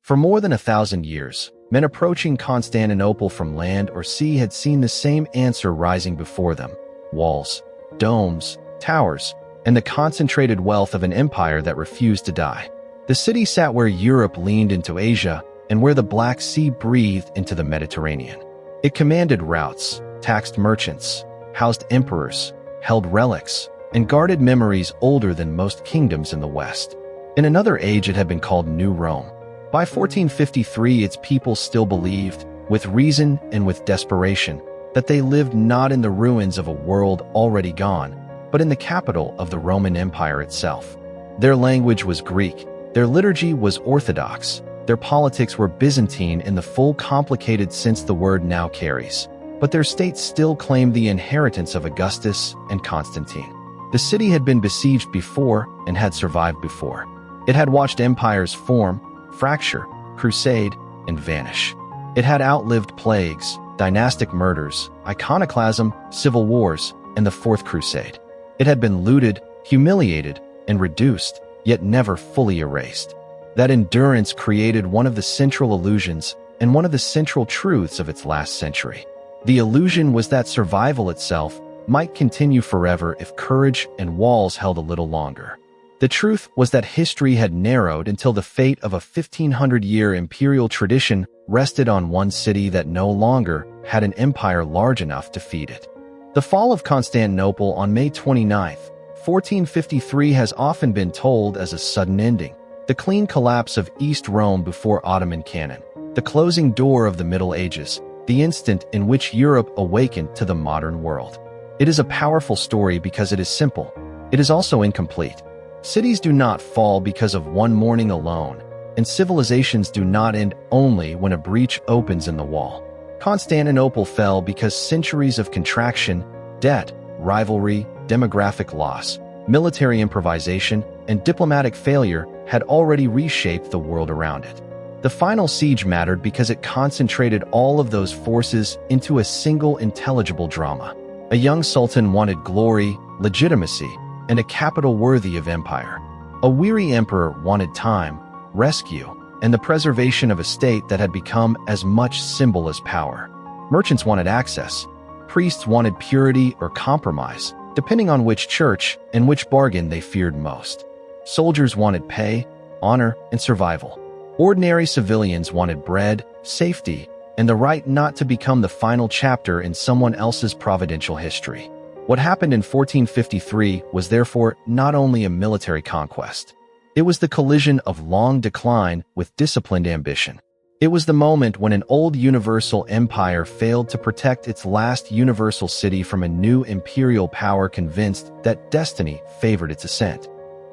For more than 1,000 years, men approaching Constantinople from land or sea had seen the same answer rising before them: walls, domes, towers, and the concentrated wealth of an empire that refused to die. The city sat where Europe leaned into Asia and where the Black Sea breathed into the Mediterranean. It commanded routes, taxed merchants, housed emperors, held relics, and guarded memories older than most kingdoms in the West. In another age, it had been called New Rome. By 1453, its people still believed, with reason and with desperation, that they lived not in the ruins of a world already gone, but in the capital of the Roman Empire itself. Their language was Greek, their liturgy was Orthodox, their politics were Byzantine in the full complicated sense the word now carries, but their state still claimed the inheritance of Augustus and Constantine. The city had been besieged before and had survived before. It had watched empires form, fracture, crusade, and vanish. It had outlived plagues, dynastic murders, iconoclasm, civil wars, and the Fourth Crusade. It had been looted, humiliated, and reduced, yet never fully erased. That endurance created one of the central illusions and one of the central truths of its last century. The illusion was that survival itself might continue forever if courage and walls held a little longer. The truth was that history had narrowed until the fate of a 1,500-year imperial tradition rested on one city that no longer had an empire large enough to feed it. The fall of Constantinople on May 29, 1453 has often been told as a sudden ending, the clean collapse of East Rome before Ottoman canon, the closing door of the Middle Ages, the instant in which Europe awakened to the modern world. It is a powerful story because it is simple. It is also incomplete. Cities do not fall because of one morning alone, and civilizations do not end only when a breach opens in the wall. Constantinople fell because centuries of contraction, debt, rivalry, demographic loss, military improvisation, and diplomatic failure had already reshaped the world around it. The final siege mattered because it concentrated all of those forces into a single intelligible drama. A young sultan wanted glory, legitimacy, and a capital worthy of empire. A weary emperor wanted time, rescue, and the preservation of a state that had become as much symbol as power. Merchants wanted access. Priests wanted purity or compromise, depending on which church and which bargain they feared most. Soldiers wanted pay, honor, and survival. Ordinary civilians wanted bread, safety, and the right not to become the final chapter in someone else's providential history. What happened in 1453 was therefore not only a military conquest. It was the collision of long decline with disciplined ambition. It was the moment when an old universal empire failed to protect its last universal city from a new imperial power convinced that destiny favored its ascent.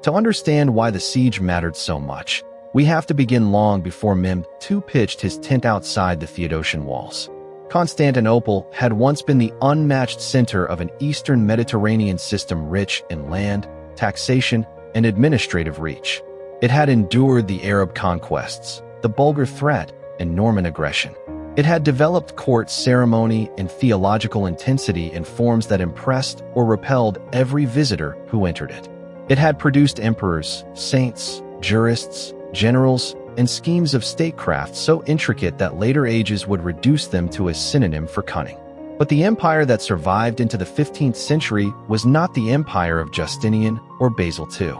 To understand why the siege mattered so much, we have to begin long before Mehmed II pitched his tent outside the Theodosian walls. Constantinople had once been the unmatched center of an Eastern Mediterranean system rich in land, taxation, and administrative reach. It had endured the Arab conquests, the Bulgar threat, and Norman aggression. It had developed court ceremony and theological intensity in forms that impressed or repelled every visitor who entered it. It had produced emperors, saints, jurists, generals, and schemes of statecraft so intricate that later ages would reduce them to a synonym for cunning. But the empire that survived into the 15th century was not the empire of Justinian or Basil II.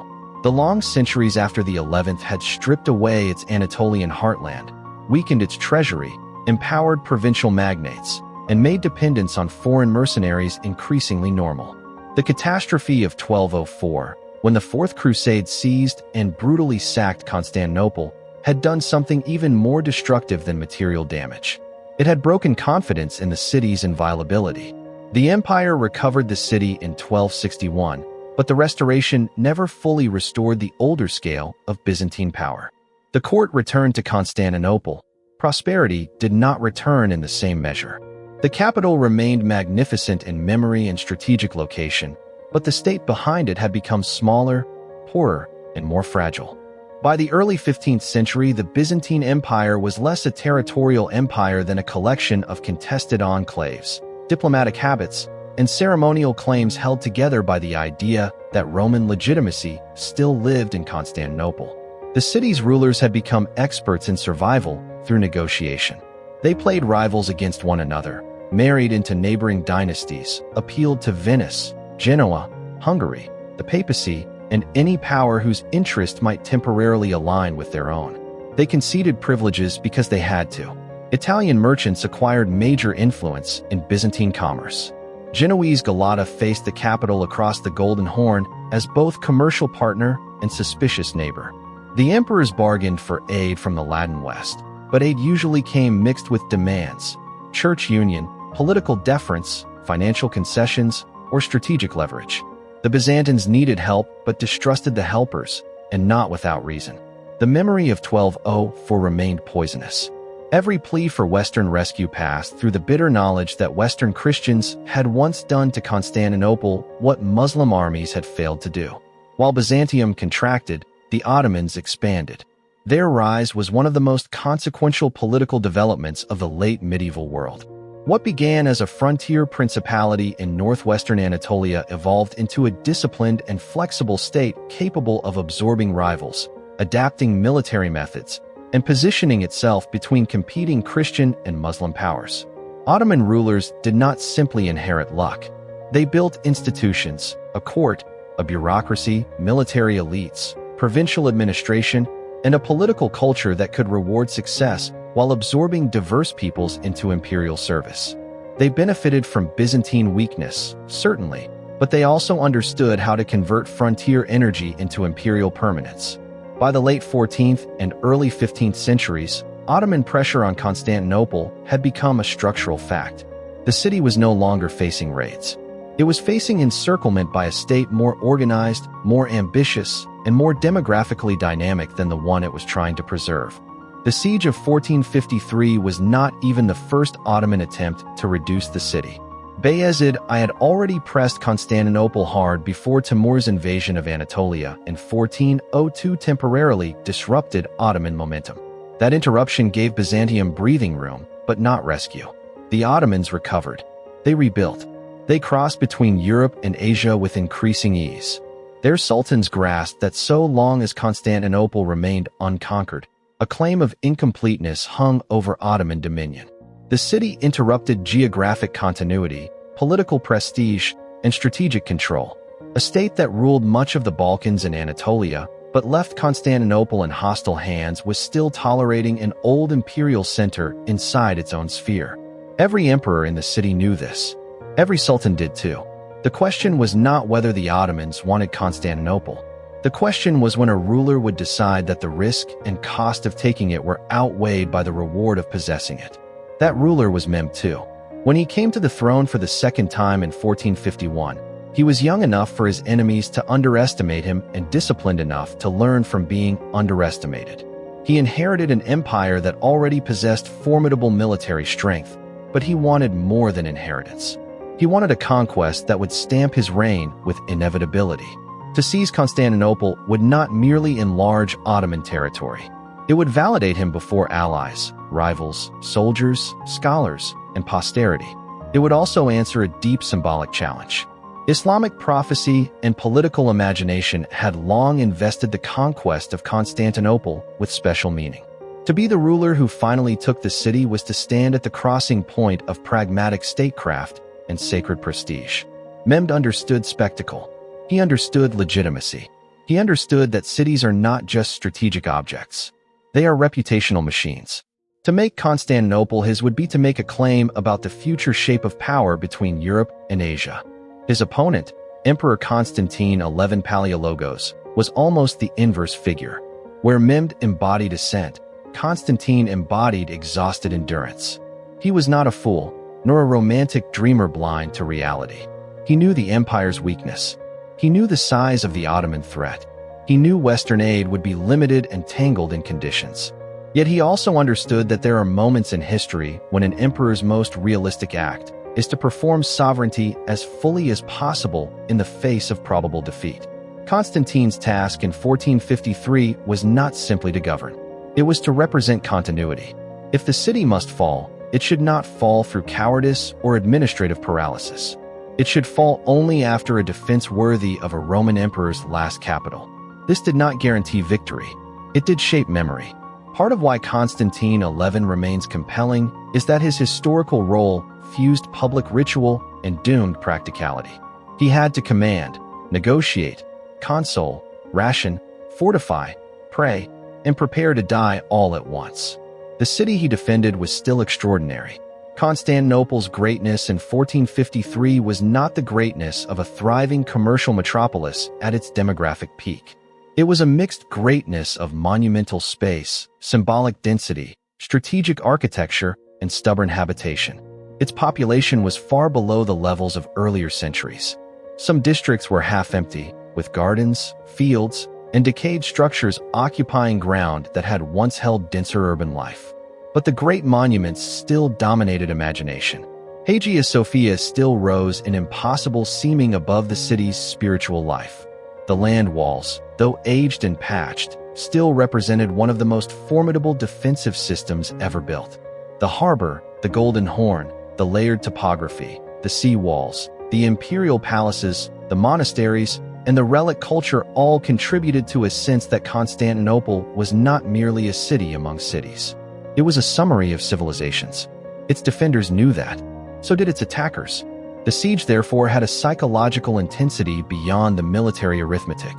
The long centuries after the 11th had stripped away its Anatolian heartland, weakened its treasury, empowered provincial magnates, and made dependence on foreign mercenaries increasingly normal. The catastrophe of 1204, when the Fourth Crusade seized and brutally sacked Constantinople, had done something even more destructive than material damage. It had broken confidence in the city's inviolability. The empire recovered the city in 1261, but the restoration never fully restored the older scale of Byzantine power. The court returned to Constantinople. Prosperity did not return in the same measure. The capital remained magnificent in memory and strategic location, but the state behind it had become smaller, poorer, and more fragile. By the early 15th century, the Byzantine Empire was less a territorial empire than a collection of contested enclaves, diplomatic habits, and ceremonial claims held together by the idea that Roman legitimacy still lived in Constantinople. The city's rulers had become experts in survival through negotiation. They played rivals against one another, married into neighboring dynasties, appealed to Venice, Genoa, Hungary, the papacy, and any power whose interest might temporarily align with their own. They conceded privileges because they had to. Italian merchants acquired major influence in Byzantine commerce. Genoese Galata faced the capital across the Golden Horn as both commercial partner and suspicious neighbor. The emperors bargained for aid from the Latin West, but aid usually came mixed with demands: church union, political deference, financial concessions, or strategic leverage. The Byzantines needed help but distrusted the helpers, and not without reason. The memory of 1204 remained poisonous. Every plea for Western rescue passed through the bitter knowledge that Western Christians had once done to Constantinople what Muslim armies had failed to do. While Byzantium contracted, the Ottomans expanded. Their rise was one of the most consequential political developments of the late medieval world. What began as a frontier principality in northwestern Anatolia evolved into a disciplined and flexible state capable of absorbing rivals, adapting military methods, and positioning itself between competing Christian and Muslim powers. Ottoman rulers did not simply inherit luck. They built institutions, a court, a bureaucracy, military elites, provincial administration, and a political culture that could reward success while absorbing diverse peoples into imperial service. They benefited from Byzantine weakness, certainly, but they also understood how to convert frontier energy into imperial permanence. By the late 14th and early 15th centuries, Ottoman pressure on Constantinople had become a structural fact. The city was no longer facing raids. It was facing encirclement by a state more organized, more ambitious, and more demographically dynamic than the one it was trying to preserve. The siege of 1453 was not even the first Ottoman attempt to reduce the city. Bayezid I had already pressed Constantinople hard before Timur's invasion of Anatolia in 1402 temporarily disrupted Ottoman momentum. That interruption gave Byzantium breathing room, but not rescue. The Ottomans recovered. They rebuilt. They crossed between Europe and Asia with increasing ease. Their sultans grasped that so long as Constantinople remained unconquered, a claim of incompleteness hung over Ottoman dominion. The city interrupted geographic continuity, political prestige, and strategic control. A state that ruled much of the Balkans and Anatolia, but left Constantinople in hostile hands, was still tolerating an old imperial center inside its own sphere. Every emperor in the city knew this. Every sultan did too. The question was not whether the Ottomans wanted Constantinople. The question was when a ruler would decide that the risk and cost of taking it were outweighed by the reward of possessing it. That ruler was Mehmed II. When he came to the throne for the second time in 1451, he was young enough for his enemies to underestimate him and disciplined enough to learn from being underestimated. He inherited an empire that already possessed formidable military strength, but he wanted more than inheritance. He wanted a conquest that would stamp his reign with inevitability. To seize Constantinople would not merely enlarge Ottoman territory. It would validate him before allies, rivals, soldiers, scholars, and posterity. It would also answer a deep symbolic challenge. Islamic prophecy and political imagination had long invested the conquest of Constantinople with special meaning. To be the ruler who finally took the city was to stand at the crossing point of pragmatic statecraft and sacred prestige. Mehmed understood spectacle. He understood legitimacy. He understood that cities are not just strategic objects. They are reputational machines. To make Constantinople his would be to make a claim about the future shape of power between Europe and Asia. His opponent, Emperor Constantine XI Palaiologos, was almost the inverse figure. Where Mehmed embodied ascent, Constantine embodied exhausted endurance. He was not a fool, nor a romantic dreamer blind to reality. He knew the empire's weakness. He knew the size of the Ottoman threat. He knew Western aid would be limited and tangled in conditions. Yet he also understood that there are moments in history when an emperor's most realistic act is to perform sovereignty as fully as possible in the face of probable defeat. Constantine's task in 1453 was not simply to govern. It was to represent continuity. If the city must fall, it should not fall through cowardice or administrative paralysis. It should fall only after a defense worthy of a Roman emperor's last capital. This did not guarantee victory. It did shape memory. Part of why Constantine XI remains compelling is that his historical role fused public ritual and doomed practicality. He had to command, negotiate, console, ration, fortify, pray, and prepare to die all at once. The city he defended was still extraordinary. Constantinople's greatness in 1453 was not the greatness of a thriving commercial metropolis at its demographic peak. It was a mixed greatness of monumental space, symbolic density, strategic architecture, and stubborn habitation. Its population was far below the levels of earlier centuries. Some districts were half-empty, with gardens, fields, and decayed structures occupying ground that had once held denser urban life. But the great monuments still dominated imagination. Hagia Sophia still rose in impossible seeming above the city's spiritual life. The land walls, though aged and patched, still represented one of the most formidable defensive systems ever built. The harbor, the Golden Horn, the layered topography, the sea walls, the imperial palaces, the monasteries, and the relic culture all contributed to a sense that Constantinople was not merely a city among cities. It was a summary of civilizations. Its defenders knew that. So did its attackers. The siege, therefore, had a psychological intensity beyond the military arithmetic.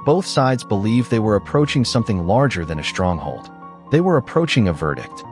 Both sides believed they were approaching something larger than a stronghold. They were approaching a verdict.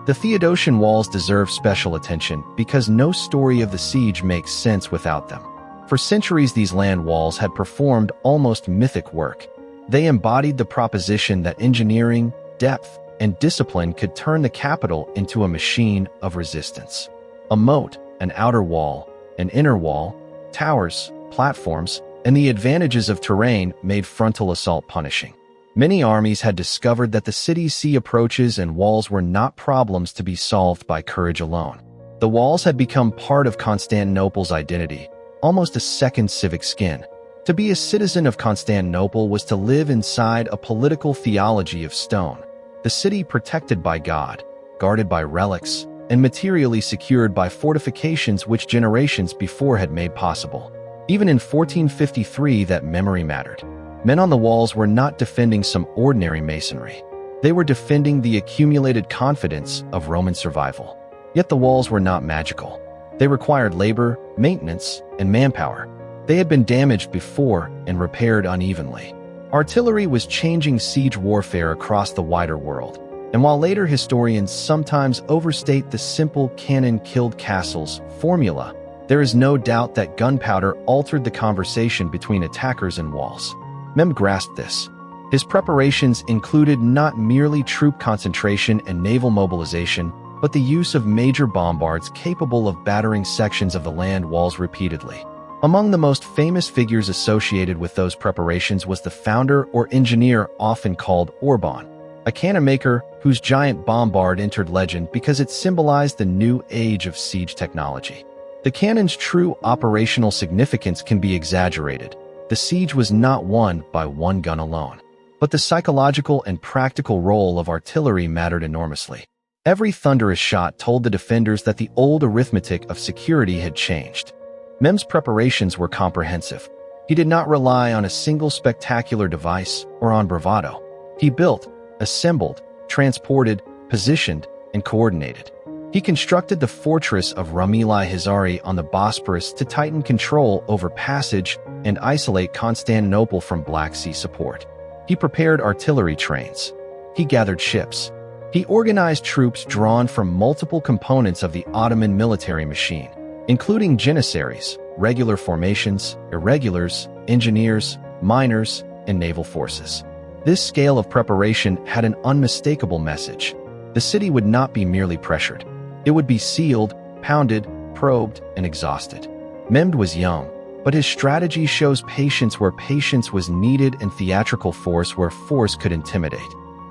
The Theodosian walls deserve special attention because no story of the siege makes sense without them. For centuries, these land walls had performed almost mythic work. They embodied the proposition that engineering, depth, and discipline could turn the capital into a machine of resistance. A moat, an outer wall, an inner wall, towers, platforms, and the advantages of terrain made frontal assault punishing. Many armies had discovered that the city's sea approaches and walls were not problems to be solved by courage alone. The walls had become part of Constantinople's identity, almost a second civic skin. To be a citizen of Constantinople was to live inside a political theology of stone. The city protected by God, guarded by relics, and materially secured by fortifications which generations before had made possible. Even in 1453, that memory mattered. Men on the walls were not defending some ordinary masonry. They were defending the accumulated confidence of Roman survival. Yet the walls were not magical. They required labor, maintenance, and manpower. They had been damaged before and repaired unevenly. Artillery was changing siege warfare across the wider world. And while later historians sometimes overstate the simple cannon-killed castles formula, there is no doubt that gunpowder altered the conversation between attackers and walls. Mem grasped this. His preparations included not merely troop concentration and naval mobilization, but the use of major bombards capable of battering sections of the land walls repeatedly. Among the most famous figures associated with those preparations was the founder or engineer often called Orban, a cannon maker whose giant bombard entered legend because it symbolized the new age of siege technology. The cannon's true operational significance can be exaggerated. The siege was not won by one gun alone. But the psychological and practical role of artillery mattered enormously. Every thunderous shot told the defenders that the old arithmetic of security had changed. Mem's preparations were comprehensive. He did not rely on a single spectacular device or on bravado. He built, assembled, transported, positioned, and coordinated. He constructed the fortress of Ramilai Hizari on the Bosporus to tighten control over passage and isolate Constantinople from Black Sea support. He prepared artillery trains. He gathered ships. He organized troops drawn from multiple components of the Ottoman military machine, including janissaries, regular formations, irregulars, engineers, miners, and naval forces. This scale of preparation had an unmistakable message. The city would not be merely pressured. It would be sealed, pounded, probed, and exhausted. Mehmed was young, but his strategy shows patience where patience was needed and theatrical force where force could intimidate.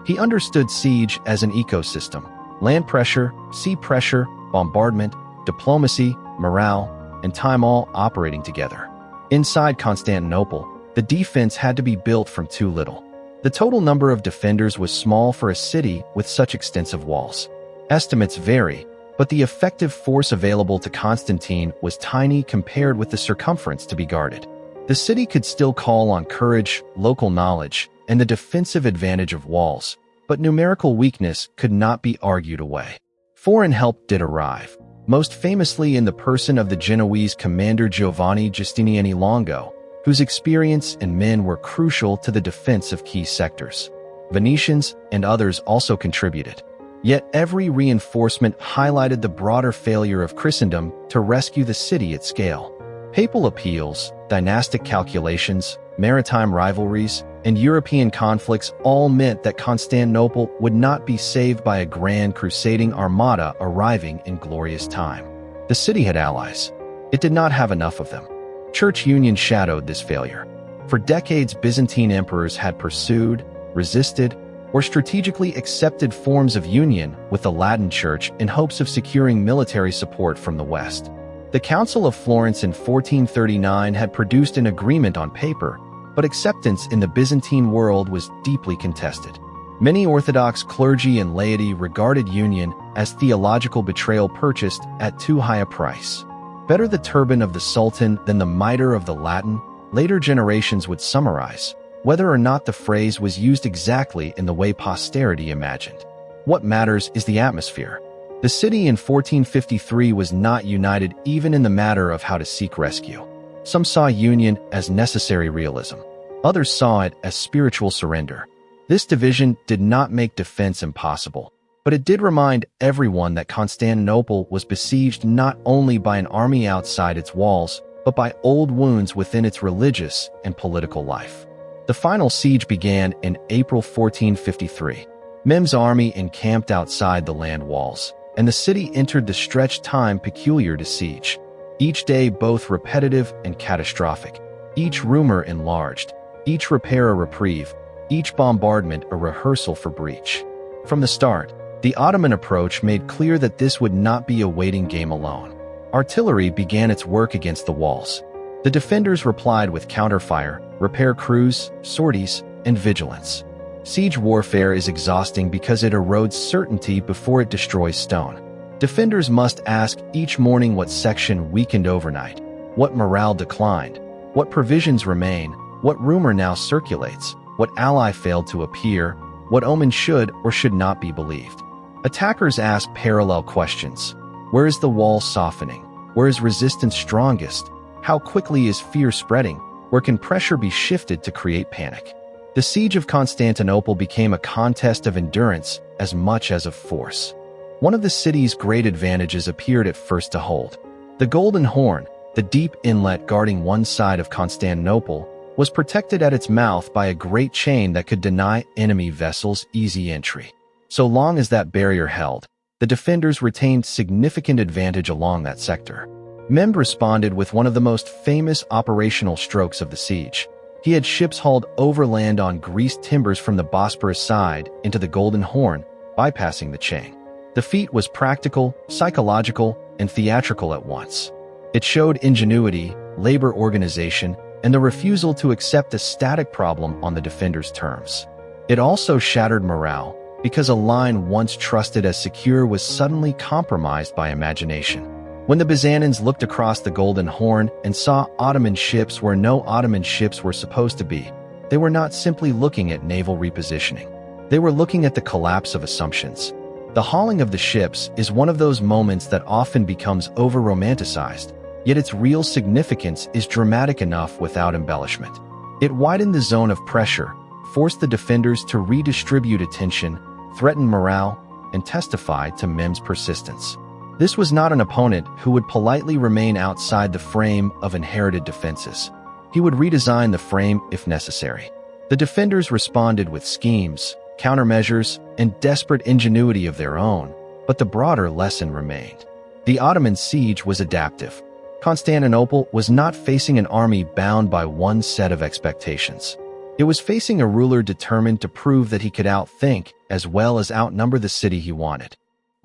He understood siege as an ecosystem: land pressure, sea pressure, bombardment, diplomacy, morale, and time all operating together. Inside Constantinople, the defense had to be built from too little. The total number of defenders was small for a city with such extensive walls. Estimates vary, but the effective force available to Constantine was tiny compared with the circumference to be guarded. The city could still call on courage, local knowledge, and the defensive advantage of walls, but numerical weakness could not be argued away. Foreign help did arrive, most famously in the person of the Genoese commander Giovanni Giustiniani Longo, whose experience and men were crucial to the defense of key sectors. Venetians and others also contributed. Yet every reinforcement highlighted the broader failure of Christendom to rescue the city at scale. Papal appeals, dynastic calculations, maritime rivalries, and European conflicts all meant that Constantinople would not be saved by a grand crusading armada arriving in glorious time. The city had allies. It did not have enough of them. Church union shadowed this failure. For decades, Byzantine emperors had pursued, resisted, or strategically accepted forms of union with the Latin Church in hopes of securing military support from the West. The Council of Florence in 1439 had produced an agreement on paper, but acceptance in the Byzantine world was deeply contested. Many Orthodox clergy and laity regarded union as theological betrayal purchased at too high a price. Better the turban of the Sultan than the mitre of the Latin, later generations would summarize, whether or not the phrase was used exactly in the way posterity imagined. What matters is the atmosphere. The city in 1453 was not united even in the matter of how to seek rescue. Some saw union as necessary realism. Others saw it as spiritual surrender. This division did not make defense impossible, but it did remind everyone that Constantinople was besieged not only by an army outside its walls, but by old wounds within its religious and political life. The final siege began in April 1453. Mehmed's army encamped outside the land walls, and the city entered the stretched time peculiar to siege. Each day both repetitive and catastrophic, each rumor enlarged, each repair a reprieve, each bombardment a rehearsal for breach. From the start, the Ottoman approach made clear that this would not be a waiting game alone. Artillery began its work against the walls. The defenders replied with counterfire, repair crews, sorties, and vigilance. Siege warfare is exhausting because it erodes certainty before it destroys stone. Defenders must ask each morning what section weakened overnight, what morale declined, what provisions remain, what rumor now circulates, what ally failed to appear, what omen should or should not be believed. Attackers ask parallel questions. Where is the wall softening? Where is resistance strongest? How quickly is fear spreading? Where can pressure be shifted to create panic? The siege of Constantinople became a contest of endurance as much as of force. One of the city's great advantages appeared at first to hold. The Golden Horn, the deep inlet guarding one side of Constantinople, was protected at its mouth by a great chain that could deny enemy vessels easy entry. So long as that barrier held, the defenders retained significant advantage along that sector. Mehmed responded with one of the most famous operational strokes of the siege. He had ships hauled overland on greased timbers from the Bosporus side into the Golden Horn, bypassing the chain. The feat was practical, psychological, and theatrical at once. It showed ingenuity, labor organization, and the refusal to accept a static problem on the defenders' terms. It also shattered morale, because a line once trusted as secure was suddenly compromised by imagination. When the Byzantines looked across the Golden Horn and saw Ottoman ships where no Ottoman ships were supposed to be, they were not simply looking at naval repositioning. They were looking at the collapse of assumptions. The hauling of the ships is one of those moments that often becomes over-romanticized, yet its real significance is dramatic enough without embellishment. It widened the zone of pressure, forced the defenders to redistribute attention, threatened morale, and testified to Mehmed's persistence. This was not an opponent who would politely remain outside the frame of inherited defenses. He would redesign the frame if necessary. The defenders responded with schemes, countermeasures, and desperate ingenuity of their own, but the broader lesson remained. The Ottoman siege was adaptive. Constantinople was not facing an army bound by one set of expectations. It was facing a ruler determined to prove that he could outthink as well as outnumber the city he wanted.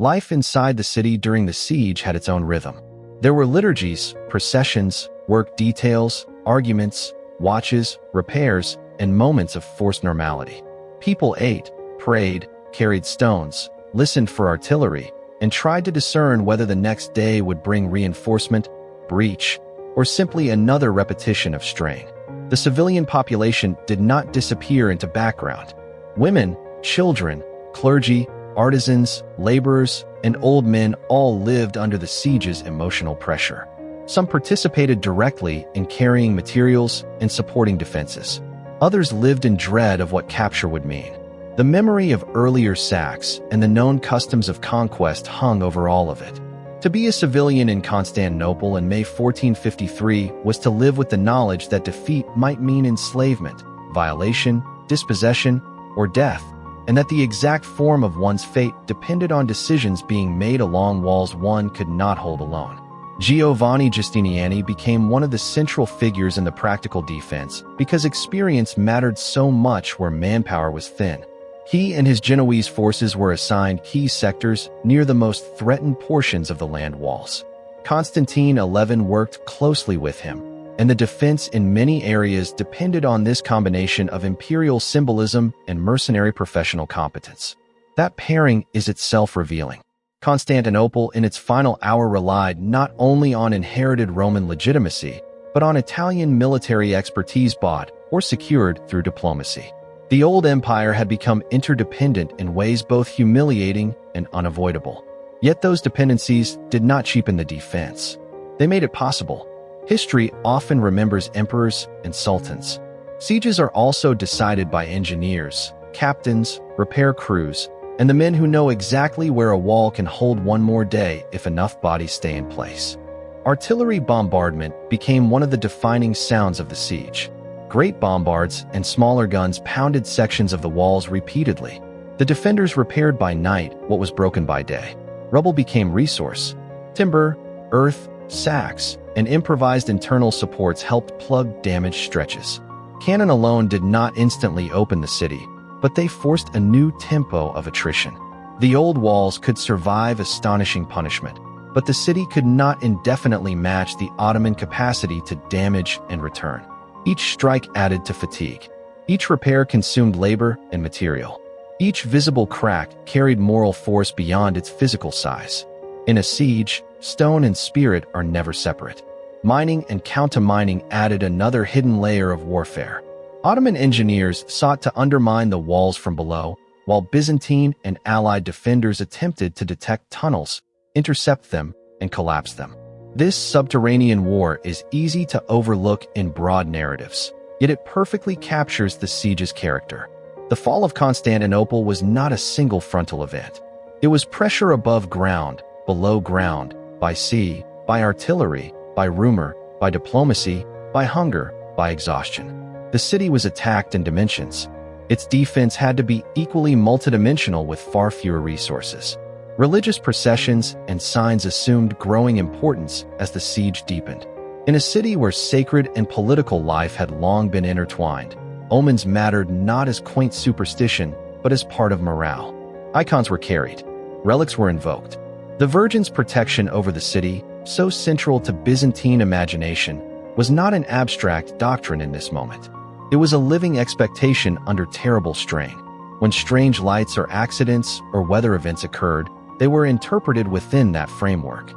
Life inside the city during the siege had its own rhythm. There were liturgies, processions, work details, arguments, watches, repairs, and moments of forced normality. People ate, prayed, carried stones, listened for artillery, and tried to discern whether the next day would bring reinforcement, breach, or simply another repetition of strain. The civilian population did not disappear into background. Women, children, clergy, artisans, laborers, and old men all lived under the siege's emotional pressure. Some participated directly in carrying materials and supporting defenses. Others lived in dread of what capture would mean. The memory of earlier sacks and the known customs of conquest hung over all of it. To be a civilian in Constantinople in May 1453 was to live with the knowledge that defeat might mean enslavement, violation, dispossession, or death, and that the exact form of one's fate depended on decisions being made along walls one could not hold alone. Giovanni Giustiniani became one of the central figures in the practical defense because experience mattered so much where manpower was thin. He and his Genoese forces were assigned key sectors near the most threatened portions of the land walls. Constantine XI worked closely with him, and the defense in many areas depended on this combination of imperial symbolism and mercenary professional competence. That pairing is itself revealing. Constantinople in its final hour relied not only on inherited Roman legitimacy, but on Italian military expertise bought or secured through diplomacy. The old empire had become interdependent in ways both humiliating and unavoidable. Yet those dependencies did not cheapen the defense. They made it possible. History often remembers emperors and sultans. Sieges are also decided by engineers, captains, repair crews, and the men who know exactly where a wall can hold one more day if enough bodies stay in place. Artillery bombardment became one of the defining sounds of the siege. Great bombards and smaller guns pounded sections of the walls repeatedly. The defenders repaired by night what was broken by day. Rubble became resource. Timber, earth, sacks, and improvised internal supports helped plug damaged stretches. Cannon alone did not instantly open the city, but they forced a new tempo of attrition. The old walls could survive astonishing punishment, but the city could not indefinitely match the Ottoman capacity to damage and return. Each strike added to fatigue. Each repair consumed labor and material. Each visible crack carried moral force beyond its physical size. In a siege, stone and spirit are never separate. Mining and counter-mining added another hidden layer of warfare. Ottoman engineers sought to undermine the walls from below, while Byzantine and allied defenders attempted to detect tunnels, intercept them, and collapse them. This subterranean war is easy to overlook in broad narratives, yet it perfectly captures the siege's character. The fall of Constantinople was not a single frontal event. It was pressure above ground, below ground, by sea, by artillery, by rumor, by diplomacy, by hunger, by exhaustion. The city was attacked in dimensions. Its defense had to be equally multidimensional with far fewer resources. Religious processions and signs assumed growing importance as the siege deepened. In a city where sacred and political life had long been intertwined, omens mattered not as quaint superstition, but as part of morale. Icons were carried. Relics were invoked. The Virgin's protection over the city, so central to Byzantine imagination, was not an abstract doctrine in this moment. It was a living expectation under terrible strain. When strange lights or accidents or weather events occurred, they were interpreted within that framework.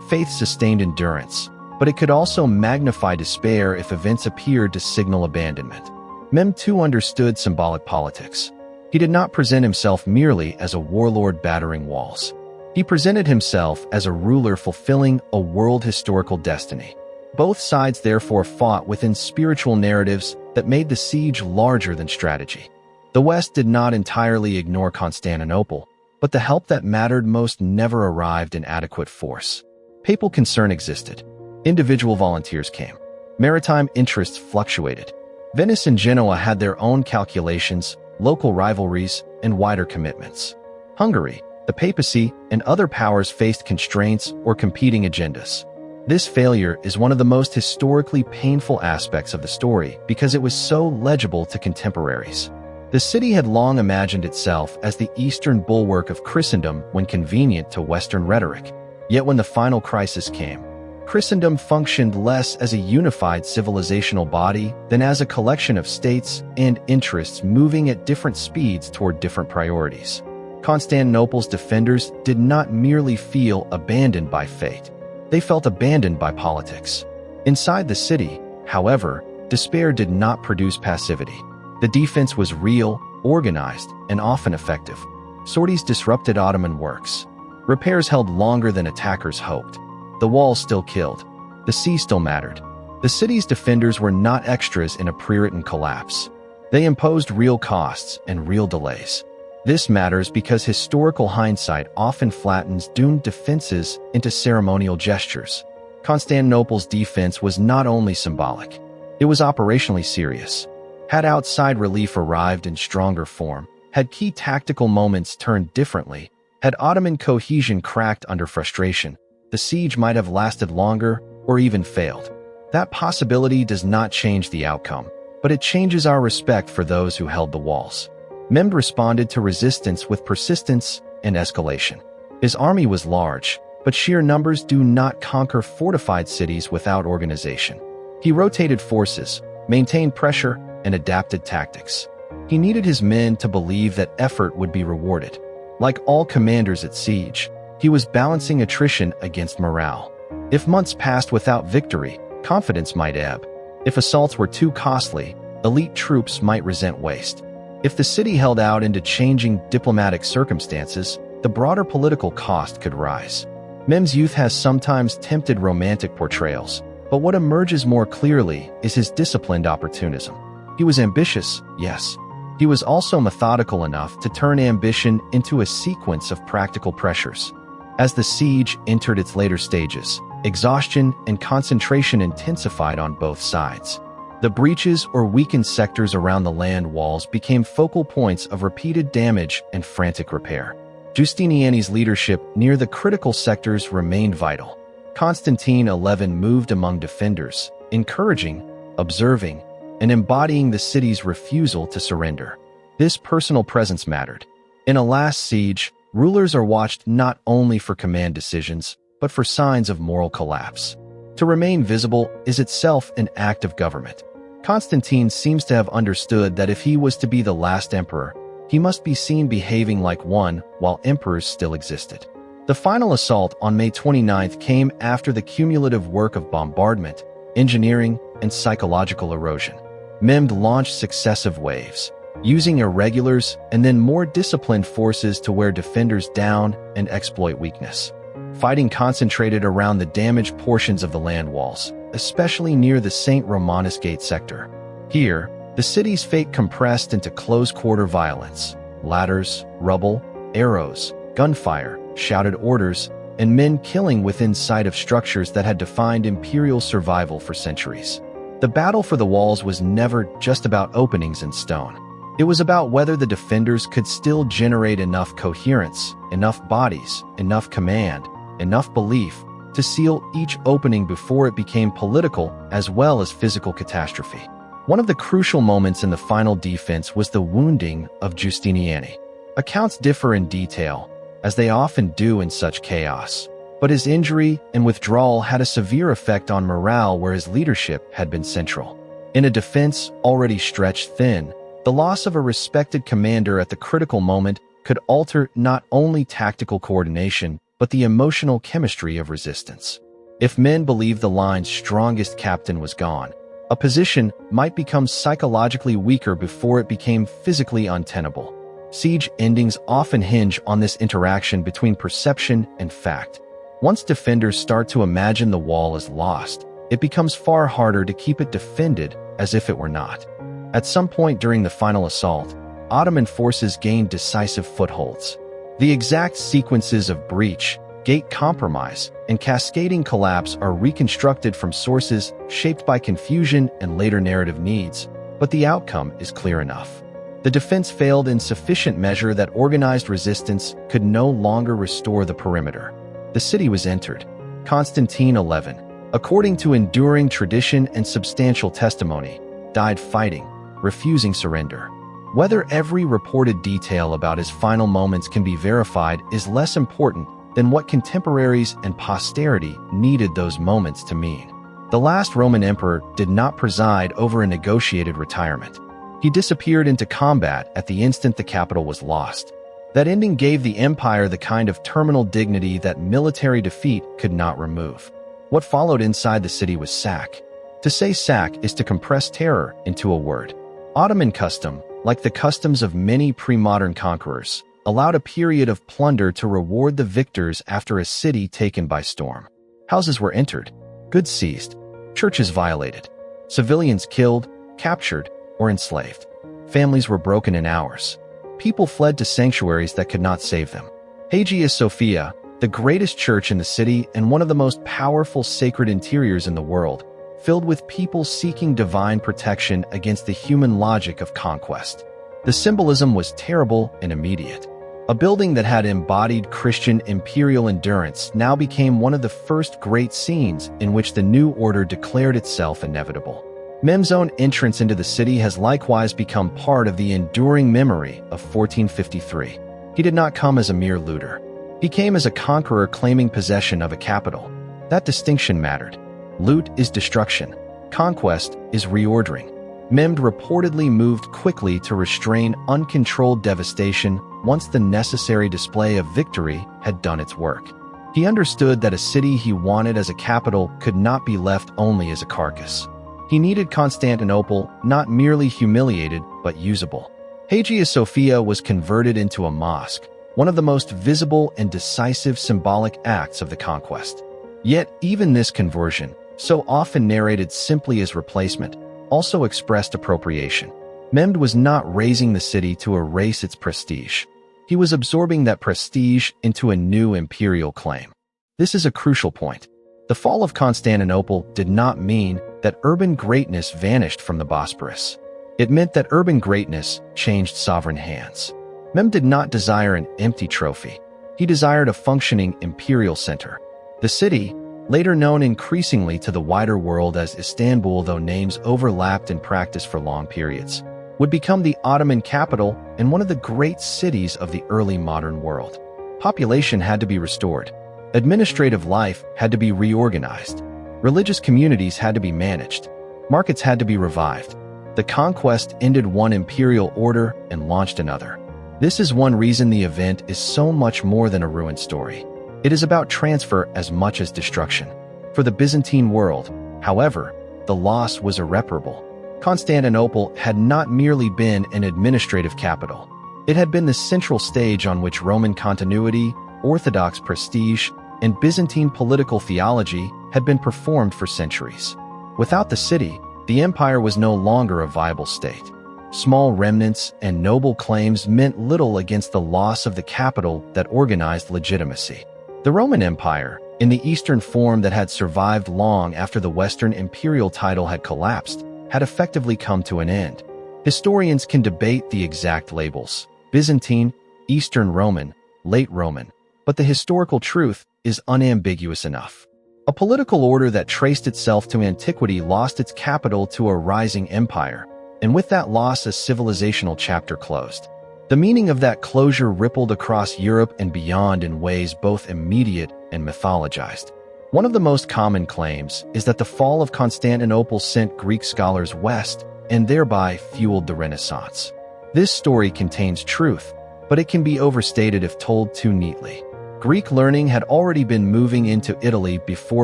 Faith sustained endurance, but it could also magnify despair if events appeared to signal abandonment. Mem too understood symbolic politics. He did not present himself merely as a warlord battering walls. He presented himself as a ruler fulfilling a world historical destiny. Both sides therefore fought within spiritual narratives that made the siege larger than strategy. The West did not entirely ignore Constantinople, but the help that mattered most never arrived in adequate force. Papal concern existed. Individual volunteers came. Maritime interests fluctuated. Venice and Genoa had their own calculations, local rivalries, and wider commitments. Hungary, the papacy, and other powers faced constraints or competing agendas. This failure is one of the most historically painful aspects of the story because it was so legible to contemporaries. The city had long imagined itself as the eastern bulwark of Christendom when convenient to Western rhetoric. Yet when the final crisis came, Christendom functioned less as a unified civilizational body than as a collection of states and interests moving at different speeds toward different priorities. Constantinople's defenders did not merely feel abandoned by fate. They felt abandoned by politics. Inside the city, however, despair did not produce passivity. The defense was real, organized, and often effective. Sorties disrupted Ottoman works. Repairs held longer than attackers hoped. The walls still killed. The sea still mattered. The city's defenders were not extras in a pre-written collapse. They imposed real costs and real delays. This matters because historical hindsight often flattens doomed defenses into ceremonial gestures. Constantinople's defense was not only symbolic, it was operationally serious. Had outside relief arrived in stronger form, had key tactical moments turned differently, had Ottoman cohesion cracked under frustration, the siege might have lasted longer or even failed. That possibility does not change the outcome, but it changes our respect for those who held the walls. Mehmed responded to resistance with persistence and escalation. His army was large, but sheer numbers do not conquer fortified cities without organization. He rotated forces, maintained pressure, and adapted tactics. He needed his men to believe that effort would be rewarded. Like all commanders at siege, he was balancing attrition against morale. If months passed without victory, confidence might ebb. If assaults were too costly, elite troops might resent waste. If the city held out into changing diplomatic circumstances, the broader political cost could rise. Mehmed's youth has sometimes tempted romantic portrayals, but what emerges more clearly is his disciplined opportunism. He was ambitious, yes. He was also methodical enough to turn ambition into a sequence of practical pressures. As the siege entered its later stages, exhaustion and concentration intensified on both sides. The breaches or weakened sectors around the land walls became focal points of repeated damage and frantic repair. Giustiniani's leadership near the critical sectors remained vital. Constantine XI moved among defenders, encouraging, observing, and embodying the city's refusal to surrender. This personal presence mattered. In a last siege, rulers are watched not only for command decisions, but for signs of moral collapse. To remain visible is itself an act of government. Constantine seems to have understood that if he was to be the last emperor, he must be seen behaving like one while emperors still existed. The final assault on May 29th came after the cumulative work of bombardment, engineering, and psychological erosion. Mehmed launched successive waves, using irregulars and then more disciplined forces to wear defenders down and exploit weakness. Fighting concentrated around the damaged portions of the land walls, especially near the St. Romanus Gate sector. Here, the city's fate compressed into close-quarter violence. Ladders, rubble, arrows, gunfire, shouted orders, and men killing within sight of structures that had defined imperial survival for centuries. The battle for the walls was never just about openings in stone. It was about whether the defenders could still generate enough coherence, enough bodies, enough command, enough belief to seal each opening before it became political as well as physical catastrophe. One of the crucial moments in the final defense was the wounding of Giustiniani. Accounts differ in detail, as they often do in such chaos, but his injury and withdrawal had a severe effect on morale where his leadership had been central. In a defense already stretched thin, the loss of a respected commander at the critical moment could alter not only tactical coordination, but the emotional chemistry of resistance. If men believed the line's strongest captain was gone, a position might become psychologically weaker before it became physically untenable. Siege endings often hinge on this interaction between perception and fact. Once defenders start to imagine the wall as lost, it becomes far harder to keep it defended as if it were not. At some point during the final assault, Ottoman forces gained decisive footholds. The exact sequences of breach, gate compromise, and cascading collapse are reconstructed from sources shaped by confusion and later narrative needs, but the outcome is clear enough. The defense failed in sufficient measure that organized resistance could no longer restore the perimeter. The city was entered. Constantine XI, according to enduring tradition and substantial testimony, died fighting, refusing surrender. Whether every reported detail about his final moments can be verified is less important than what contemporaries and posterity needed those moments to mean. The last Roman emperor did not preside over a negotiated retirement. He disappeared into combat at the instant the capital was lost. That ending gave the empire the kind of terminal dignity that military defeat could not remove. What followed inside the city was sack. To say sack is to compress terror into a word. Ottoman custom, like the customs of many pre-modern conquerors, allowed a period of plunder to reward the victors after a city taken by storm. Houses were entered, goods seized, churches violated, civilians killed, captured, or enslaved. Families were broken in hours. People fled to sanctuaries that could not save them. Hagia Sophia, the greatest church in the city and one of the most powerful sacred interiors in the world, filled with people seeking divine protection against the human logic of conquest. The symbolism was terrible and immediate. A building that had embodied Christian imperial endurance now became one of the first great scenes in which the new order declared itself inevitable. Mehmed's own entrance into the city has likewise become part of the enduring memory of 1453. He did not come as a mere looter. He came as a conqueror claiming possession of a capital. That distinction mattered. Loot is destruction. Conquest is reordering. Mehmed reportedly moved quickly to restrain uncontrolled devastation once the necessary display of victory had done its work. He understood that a city he wanted as a capital could not be left only as a carcass. He needed Constantinople not merely humiliated but usable. Hagia Sophia was converted into a mosque, one of the most visible and decisive symbolic acts of the conquest. Yet even this conversion, so often narrated simply as replacement, also expressed appropriation. Mehmed was not razing the city to erase its prestige. He was absorbing that prestige into a new imperial claim. This is a crucial point. The fall of Constantinople did not mean that urban greatness vanished from the Bosporus. It meant that urban greatness changed sovereign hands. Mehmed did not desire an empty trophy. He desired a functioning imperial center. The city, later known increasingly to the wider world as Istanbul, though names overlapped in practice for long periods, would become the Ottoman capital and one of the great cities of the early modern world. Population had to be restored. Administrative life had to be reorganized. Religious communities had to be managed. Markets had to be revived. The conquest ended one imperial order and launched another. This is one reason the event is so much more than a ruined story. It is about transfer as much as destruction. For the Byzantine world, however, the loss was irreparable. Constantinople had not merely been an administrative capital. It had been the central stage on which Roman continuity, Orthodox prestige, and Byzantine political theology had been performed for centuries. Without the city, the empire was no longer a viable state. Small remnants and noble claims meant little against the loss of the capital that organized legitimacy. The Roman Empire, in the Eastern form that had survived long after the Western imperial title had collapsed, had effectively come to an end. Historians can debate the exact labels: Byzantine, Eastern Roman, Late Roman, but the historical truth is unambiguous enough. A political order that traced itself to antiquity lost its capital to a rising empire, and with that loss a civilizational chapter closed. The meaning of that closure rippled across Europe and beyond in ways both immediate and mythologized. One of the most common claims is that the fall of Constantinople sent Greek scholars west and thereby fueled the Renaissance. This story contains truth, but it can be overstated if told too neatly. Greek learning had already been moving into Italy before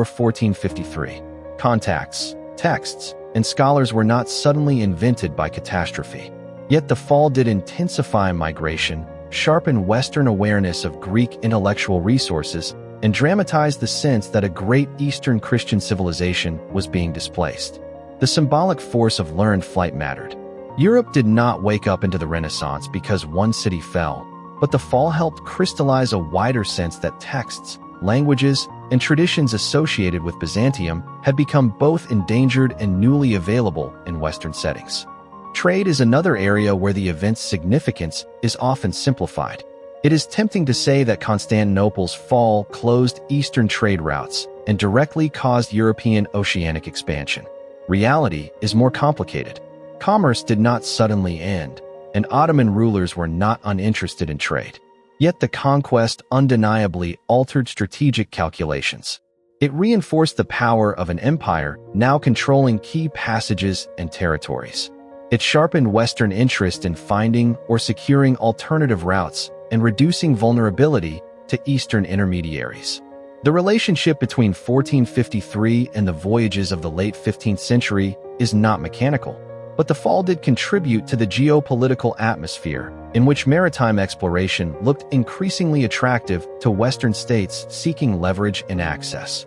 1453. Contacts, texts, and scholars were not suddenly invented by catastrophe. Yet the fall did intensify migration, sharpen Western awareness of Greek intellectual resources, and dramatize the sense that a great Eastern Christian civilization was being displaced. The symbolic force of learned flight mattered. Europe did not wake up into the Renaissance because one city fell, but the fall helped crystallize a wider sense that texts, languages, and traditions associated with Byzantium had become both endangered and newly available in Western settings. Trade is another area where the event's significance is often simplified. It is tempting to say that Constantinople's fall closed Eastern trade routes and directly caused European oceanic expansion. Reality is more complicated. Commerce did not suddenly end, and Ottoman rulers were not uninterested in trade. Yet the conquest undeniably altered strategic calculations. It reinforced the power of an empire now controlling key passages and territories. It sharpened Western interest in finding or securing alternative routes and reducing vulnerability to Eastern intermediaries. The relationship between 1453 and the voyages of the late 15th century is not mechanical, but the fall did contribute to the geopolitical atmosphere in which maritime exploration looked increasingly attractive to Western states seeking leverage and access.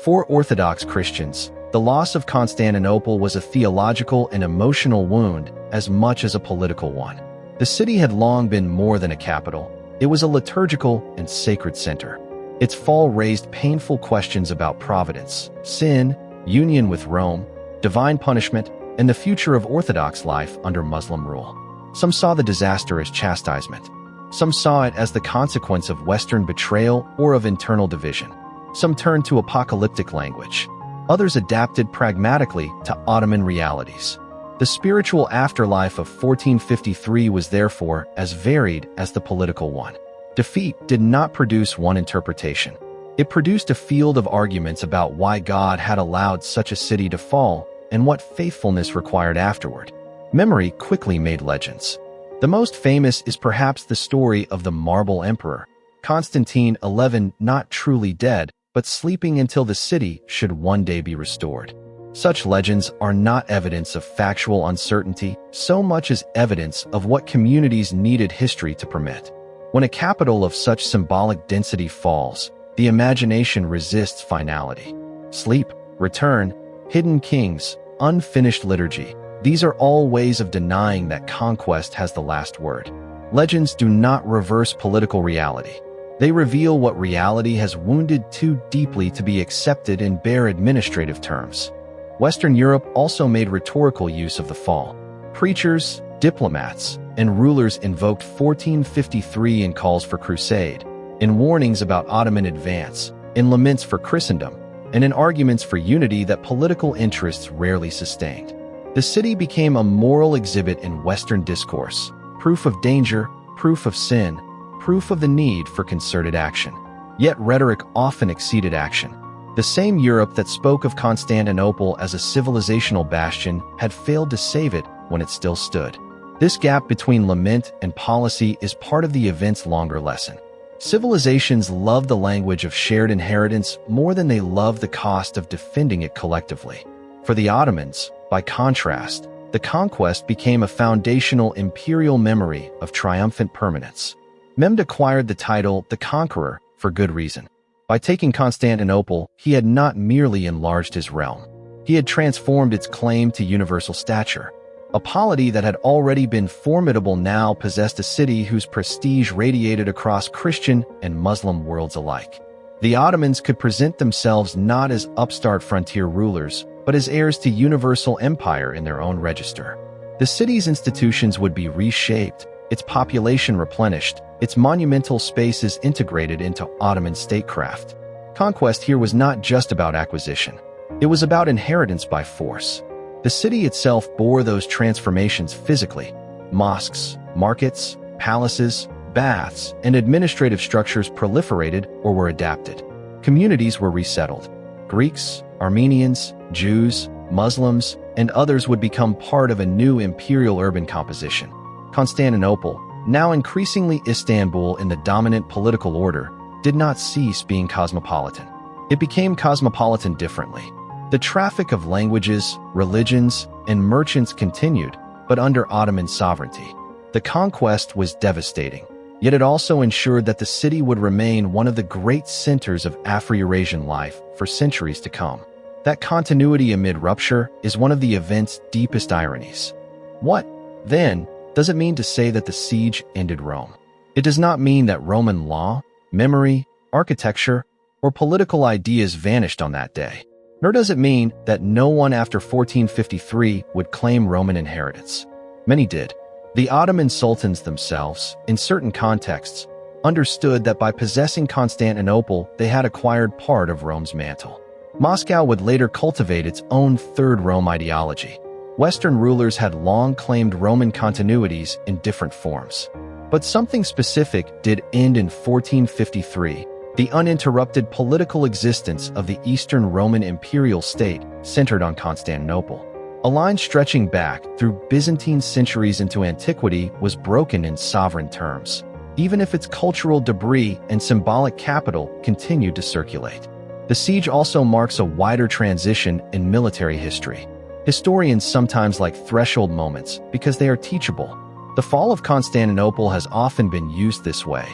For Orthodox Christians, the loss of Constantinople was a theological and emotional wound as much as a political one. The city had long been more than a capital. It was a liturgical and sacred center. Its fall raised painful questions about providence, sin, union with Rome, divine punishment, and the future of Orthodox life under Muslim rule. Some saw the disaster as chastisement. Some saw it as the consequence of Western betrayal or of internal division. Some turned to apocalyptic language. Others adapted pragmatically to Ottoman realities. The spiritual afterlife of 1453 was therefore as varied as the political one. Defeat did not produce one interpretation. It produced a field of arguments about why God had allowed such a city to fall and what faithfulness required afterward. Memory quickly made legends. The most famous is perhaps the story of the Marble Emperor, Constantine XI, not truly dead, but sleeping until the city should one day be restored. Such legends are not evidence of factual uncertainty so much as evidence of what communities needed history to permit. When a capital of such symbolic density falls, the imagination resists finality. Sleep, return, hidden kings, unfinished liturgy, these are all ways of denying that conquest has the last word. Legends do not reverse political reality. They reveal what reality has wounded too deeply to be accepted in bare administrative terms. Western Europe also made rhetorical use of the fall. Preachers, diplomats, and rulers invoked 1453 in calls for crusade, in warnings about Ottoman advance, in laments for Christendom, and in arguments for unity that political interests rarely sustained. The city became a moral exhibit in Western discourse, proof of danger, proof of sin, proof of the need for concerted action. Yet rhetoric often exceeded action. The same Europe that spoke of Constantinople as a civilizational bastion had failed to save it when it still stood. This gap between lament and policy is part of the event's longer lesson. Civilizations love the language of shared inheritance more than they love the cost of defending it collectively. For the Ottomans, by contrast, the conquest became a foundational imperial memory of triumphant permanence. Mehmed acquired the title the Conqueror for good reason. By taking Constantinople, he had not merely enlarged his realm. He had transformed its claim to universal stature. A polity that had already been formidable now possessed a city whose prestige radiated across Christian and Muslim worlds alike. The Ottomans could present themselves not as upstart frontier rulers, but as heirs to universal empire in their own register. The city's institutions would be reshaped, its population replenished, its monumental spaces integrated into Ottoman statecraft. Conquest here was not just about acquisition. It was about inheritance by force. The city itself bore those transformations physically. Mosques, markets, palaces, baths, and administrative structures proliferated or were adapted. Communities were resettled. Greeks, Armenians, Jews, Muslims, and others would become part of a new imperial urban composition. Constantinople, now increasingly Istanbul in the dominant political order, did not cease being cosmopolitan. It became cosmopolitan differently. The traffic of languages, religions, and merchants continued, but under Ottoman sovereignty. The conquest was devastating, yet it also ensured that the city would remain one of the great centers of Afro-Eurasian life for centuries to come. That continuity amid rupture is one of the event's deepest ironies. What, then, does it mean to say that the siege ended Rome? It does not mean that Roman law, memory, architecture, or political ideas vanished on that day. Nor does it mean that no one after 1453 would claim Roman inheritance. Many did. The Ottoman sultans themselves, in certain contexts, understood that by possessing Constantinople, they had acquired part of Rome's mantle. Moscow would later cultivate its own Third Rome ideology. Western rulers had long claimed Roman continuities in different forms. But something specific did end in 1453, the uninterrupted political existence of the Eastern Roman imperial state centered on Constantinople. A line stretching back through Byzantine centuries into antiquity was broken in sovereign terms. even if its cultural debris and symbolic capital continued to circulate. The siege also marks a wider transition in military history. Historians sometimes like threshold moments because they are teachable. The fall of Constantinople has often been used this way,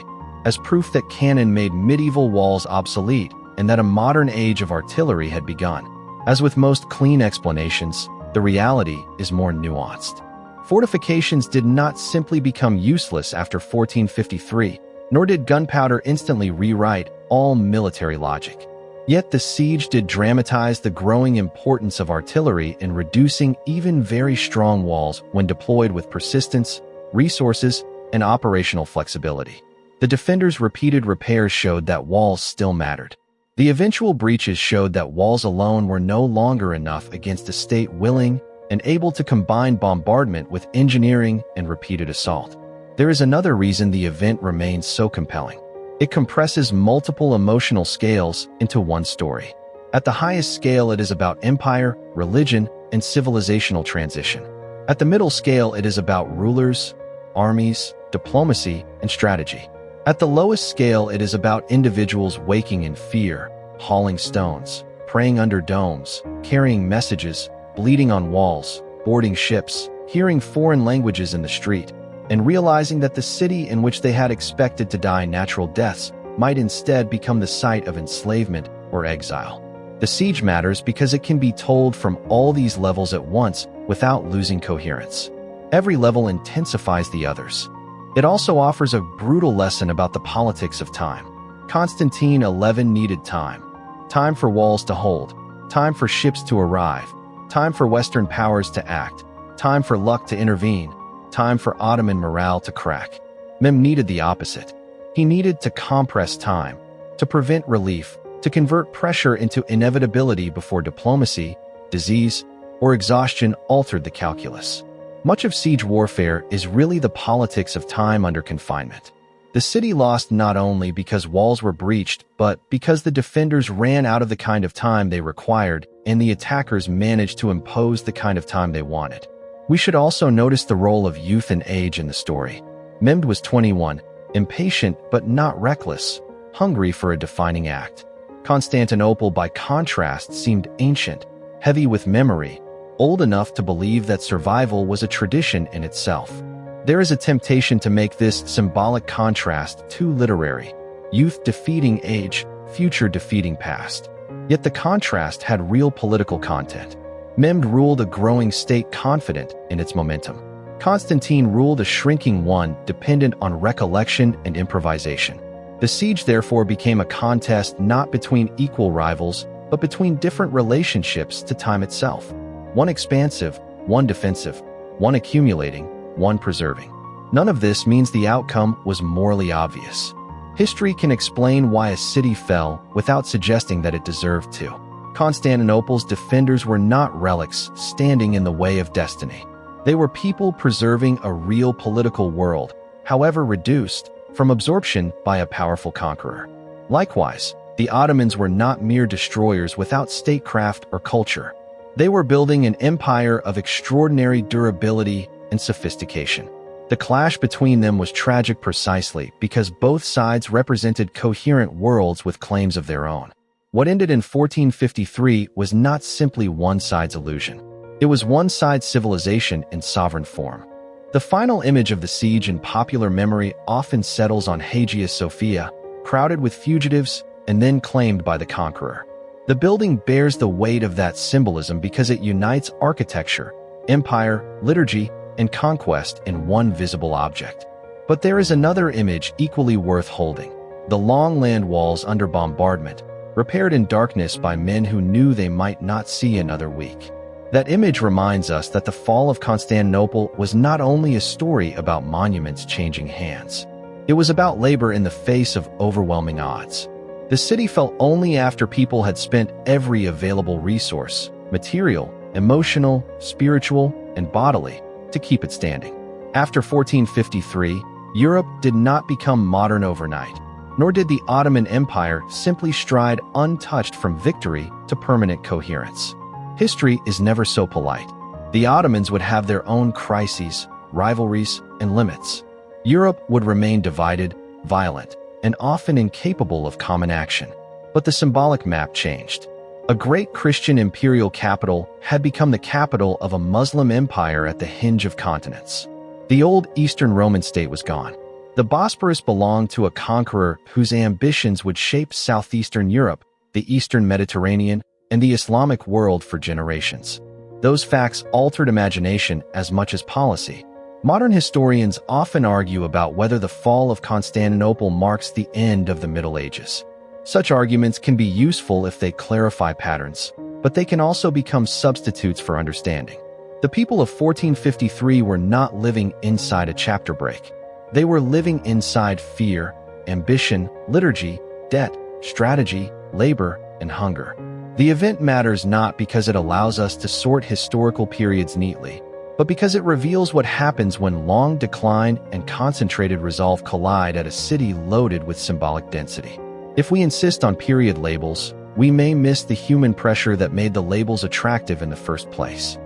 as proof that cannon made medieval walls obsolete and that a modern age of artillery had begun. As with most clean explanations, the reality is more nuanced. Fortifications did not simply become useless after 1453, nor did gunpowder instantly rewrite all military logic. Yet the siege did dramatize the growing importance of artillery in reducing even very strong walls when deployed with persistence, resources, and operational flexibility. The defenders' repeated repairs showed that walls still mattered. The eventual breaches showed that walls alone were no longer enough against a state willing and able to combine bombardment with engineering and repeated assault. There is another reason the event remains so compelling. It compresses multiple emotional scales into one story. At the highest scale, it is about empire, religion, and civilizational transition. At the middle scale, it is about rulers, armies, diplomacy, and strategy. At the lowest scale, it is about individuals waking in fear, hauling stones, praying under domes, carrying messages, bleeding on walls, boarding ships, hearing foreign languages in the street, and realizing that the city in which they had expected to die natural deaths might instead become the site of enslavement or exile. The siege matters because it can be told from all these levels at once without losing coherence. Every level intensifies the others. It also offers a brutal lesson about the politics of time. Constantine XI needed time. Time for walls to hold, time for ships to arrive, time for Western powers to act, time for luck to intervene, time for Ottoman morale to crack. Mehmed needed the opposite. He needed to compress time, to prevent relief, to convert pressure into inevitability before diplomacy, disease, or exhaustion altered the calculus. Much of siege warfare is really the politics of time under confinement. The city lost not only because walls were breached, but because the defenders ran out of the kind of time they required and the attackers managed to impose the kind of time they wanted. We should also notice the role of youth and age in the story. Mehmed was 21, impatient but not reckless, hungry for a defining act. Constantinople, by contrast, seemed ancient, heavy with memory, old enough to believe that survival was a tradition in itself. There is a temptation to make this symbolic contrast too literary, youth defeating age, future defeating past. Yet the contrast had real political content. Mehmed ruled a growing state confident in its momentum. Constantine ruled a shrinking one dependent on recollection and improvisation. The siege therefore became a contest not between equal rivals, but between different relationships to time itself. One expansive, one defensive, one accumulating, one preserving. None of this means the outcome was morally obvious. History can explain why a city fell without suggesting that it deserved to. Constantinople's defenders were not relics standing in the way of destiny. They were people preserving a real political world, however reduced, from absorption by a powerful conqueror. Likewise, the Ottomans were not mere destroyers without statecraft or culture. They were building an empire of extraordinary durability and sophistication. The clash between them was tragic precisely because both sides represented coherent worlds with claims of their own. What ended in 1453 was not simply one side's illusion. It was one side's civilization in sovereign form. The final image of the siege in popular memory often settles on Hagia Sophia, crowded with fugitives and then claimed by the conqueror. The building bears the weight of that symbolism because it unites architecture, empire, liturgy, and conquest in one visible object. But there is another image equally worth holding: the long land walls under bombardment, repaired in darkness by men who knew they might not see another week. That image reminds us that the fall of Constantinople was not only a story about monuments changing hands. It was about labor in the face of overwhelming odds. The city fell only after people had spent every available resource, material, emotional, spiritual, and bodily, to keep it standing. After 1453, Europe did not become modern overnight, nor did the Ottoman Empire simply stride untouched from victory to permanent coherence. History is never so polite. The Ottomans would have their own crises, rivalries, and limits. Europe would remain divided, violent, and often incapable of common action. But the symbolic map changed. A great Christian imperial capital had become the capital of a Muslim empire at the hinge of continents. The old Eastern Roman state was gone. The Bosporus belonged to a conqueror whose ambitions would shape southeastern Europe, the Eastern Mediterranean, and the Islamic world for generations. Those facts altered imagination as much as policy. Modern historians often argue about whether the fall of Constantinople marks the end of the Middle Ages. Such arguments can be useful if they clarify patterns, but they can also become substitutes for understanding. The people of 1453 were not living inside a chapter break. They were living inside fear, ambition, liturgy, debt, strategy, labor, and hunger. The event matters not because it allows us to sort historical periods neatly, but because it reveals what happens when long decline and concentrated resolve collide at a city loaded with symbolic density. If we insist on period labels, we may miss the human pressure that made the labels attractive in the first place.